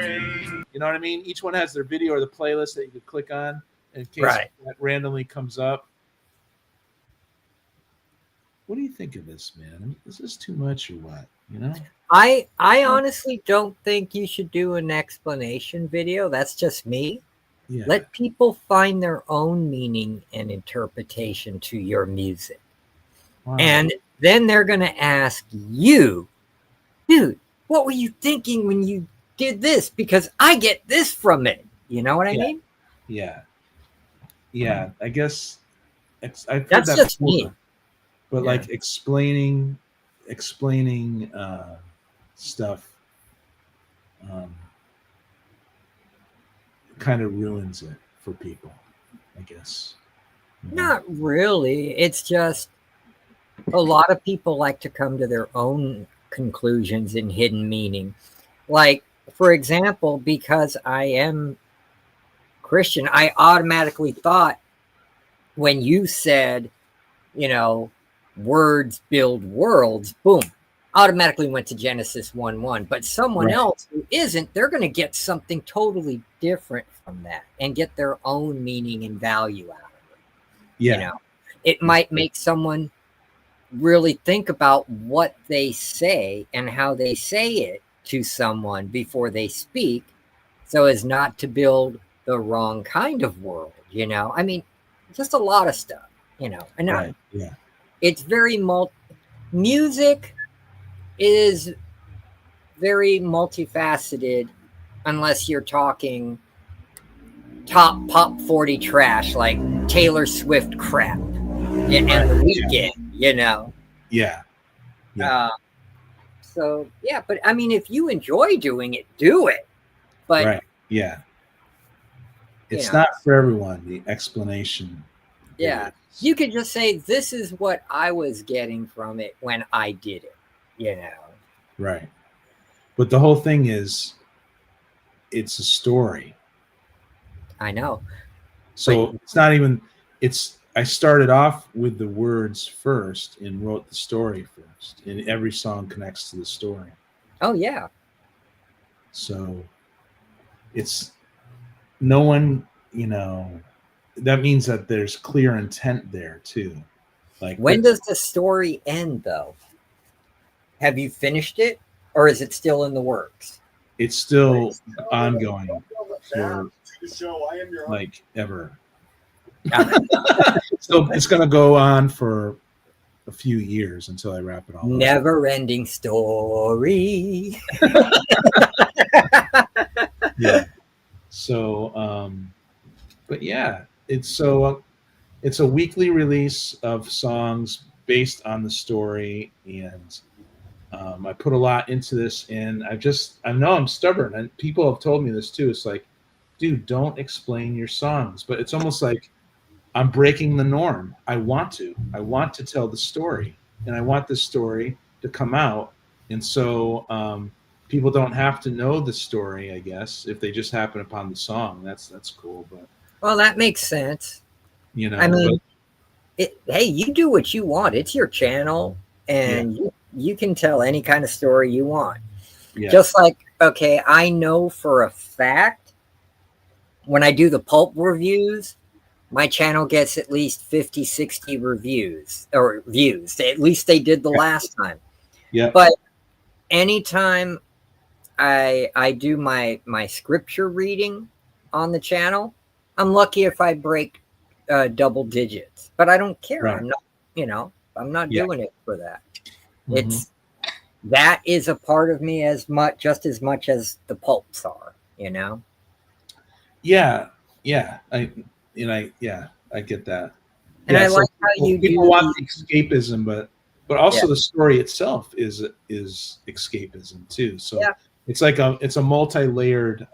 You know what I mean? Each one has their video or the playlist that you could click on in case that randomly comes up. What do you think of this, man? I mean, is this too much or what? I honestly don't think you should do an explanation video. That's just me. Yeah. Let people find their own meaning and interpretation to your music. Wow. And then they're going to ask you, dude, what were you thinking when you did this? Because I get this from it. You know what I mean? Yeah. Yeah. I guess I've heard That's that just before, me. but like explaining stuff kind of ruins it for people, I guess. Not really. It's just a lot of people like to come to their own conclusions and hidden meaning. Like, for example, because I am Christian, I automatically thought when you said, words build worlds, boom, automatically went to Genesis 1:1. But someone else who isn't, they're going to get something totally different from that and get their own meaning and value out of it. Yeah. It might make someone really think about what they say and how they say it to someone before they speak, so as not to build the wrong kind of world. I mean, just a lot of stuff, and it's very music is very multifaceted, unless you're talking top pop 40 trash like Taylor Swift crap and The Weeknd, Yeah. So yeah, but I mean, if you enjoy doing it, do it. But it's not for everyone, the explanation Yeah. You could just say, this is what I was getting from it when I did it, you know? Right. But the whole thing is, it's a story. I know. So But- it's not even, I started off with the words first and wrote the story first. And every song connects to the story. Oh, yeah. So it's no one, that means that there's clear intent there too. Like, When does the story end, though? Have you finished it, or is it still in the works? it's still ongoing for like ever. So it's going to go on for a few years until I wrap it all up. Never-ending story. Yeah. So, but yeah, it's a weekly release of songs based on the story, and I put a lot into this, and I know I'm stubborn, and people have told me this too. It's like, dude, don't explain your songs, but it's almost like I'm breaking the norm. I want to tell the story, and I want the story to come out, and so people don't have to know the story, I guess, if they just happen upon the song. That's cool, but Well, that makes sense. I but, mean, hey, you do what you want. It's your channel, and you can tell any kind of story you want. yeah. Just like, okay, I know for a fact when I do the pulp reviews, my channel gets at least 50, 60 reviews or views. At least they did the last time. Yeah. But anytime I do my scripture reading on the channel, I'm lucky if I break double digits. But I don't care. Right. I'm not, I'm not Yeah. doing it for that. Mhm. That is a part of me just as much as the pulps are, Yeah. I get that. And I so like how you people do want the escapism, but also Yeah. the story itself is escapism too. So Yeah. it's like it's a multi-layered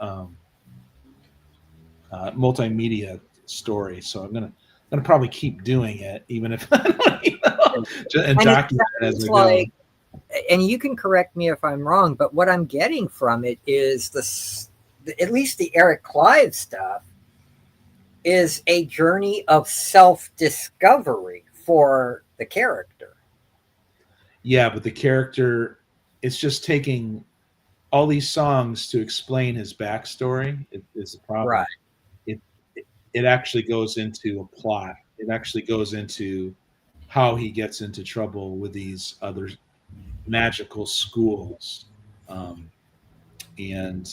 multimedia story. So I'm gonna probably keep doing it, even if and document it as we go. And you can correct me if I'm wrong, but what I'm getting from it is at least the Eric Clive stuff is a journey of self-discovery for the character. Yeah, but the character, it's just taking all these songs to explain his backstory is the problem. Right. It actually goes into a plot. It actually goes into how he gets into trouble with these other magical schools, and then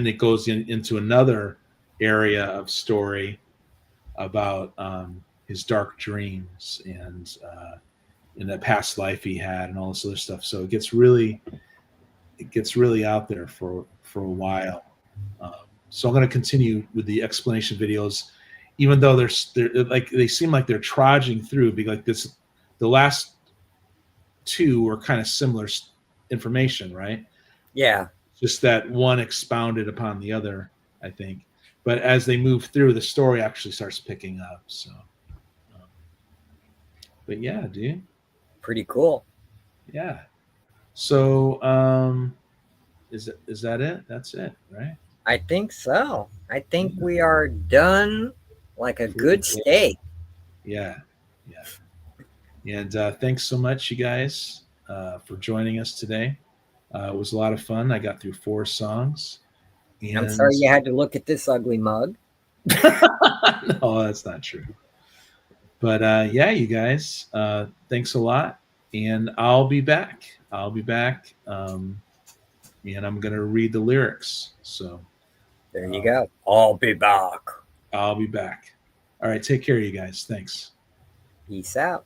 it goes into another area of story about his dark dreams and in the past life he had and all this other stuff. So it gets really out there for a while. So I'm going to continue with the explanation videos, even though they're like, they seem like they're trudging through, because like this, the last two were kind of similar information, right? Yeah. Just that one expounded upon the other, I think. But as they move through, the story actually starts picking up. So, but yeah, dude. Pretty cool. Yeah. So, is that it? That's it, right? I think so. I think we are done like a good steak. Yeah. And thanks so much, you guys, for joining us today. It was a lot of fun. I got through 4 songs. And I'm sorry you had to look at this ugly mug. No, that's not true. But yeah, you guys, thanks a lot. And I'll be back. And I'm going to read the lyrics. So There you go. I'll be back. I'll be back. All right. Take care, you guys. Thanks. Peace out.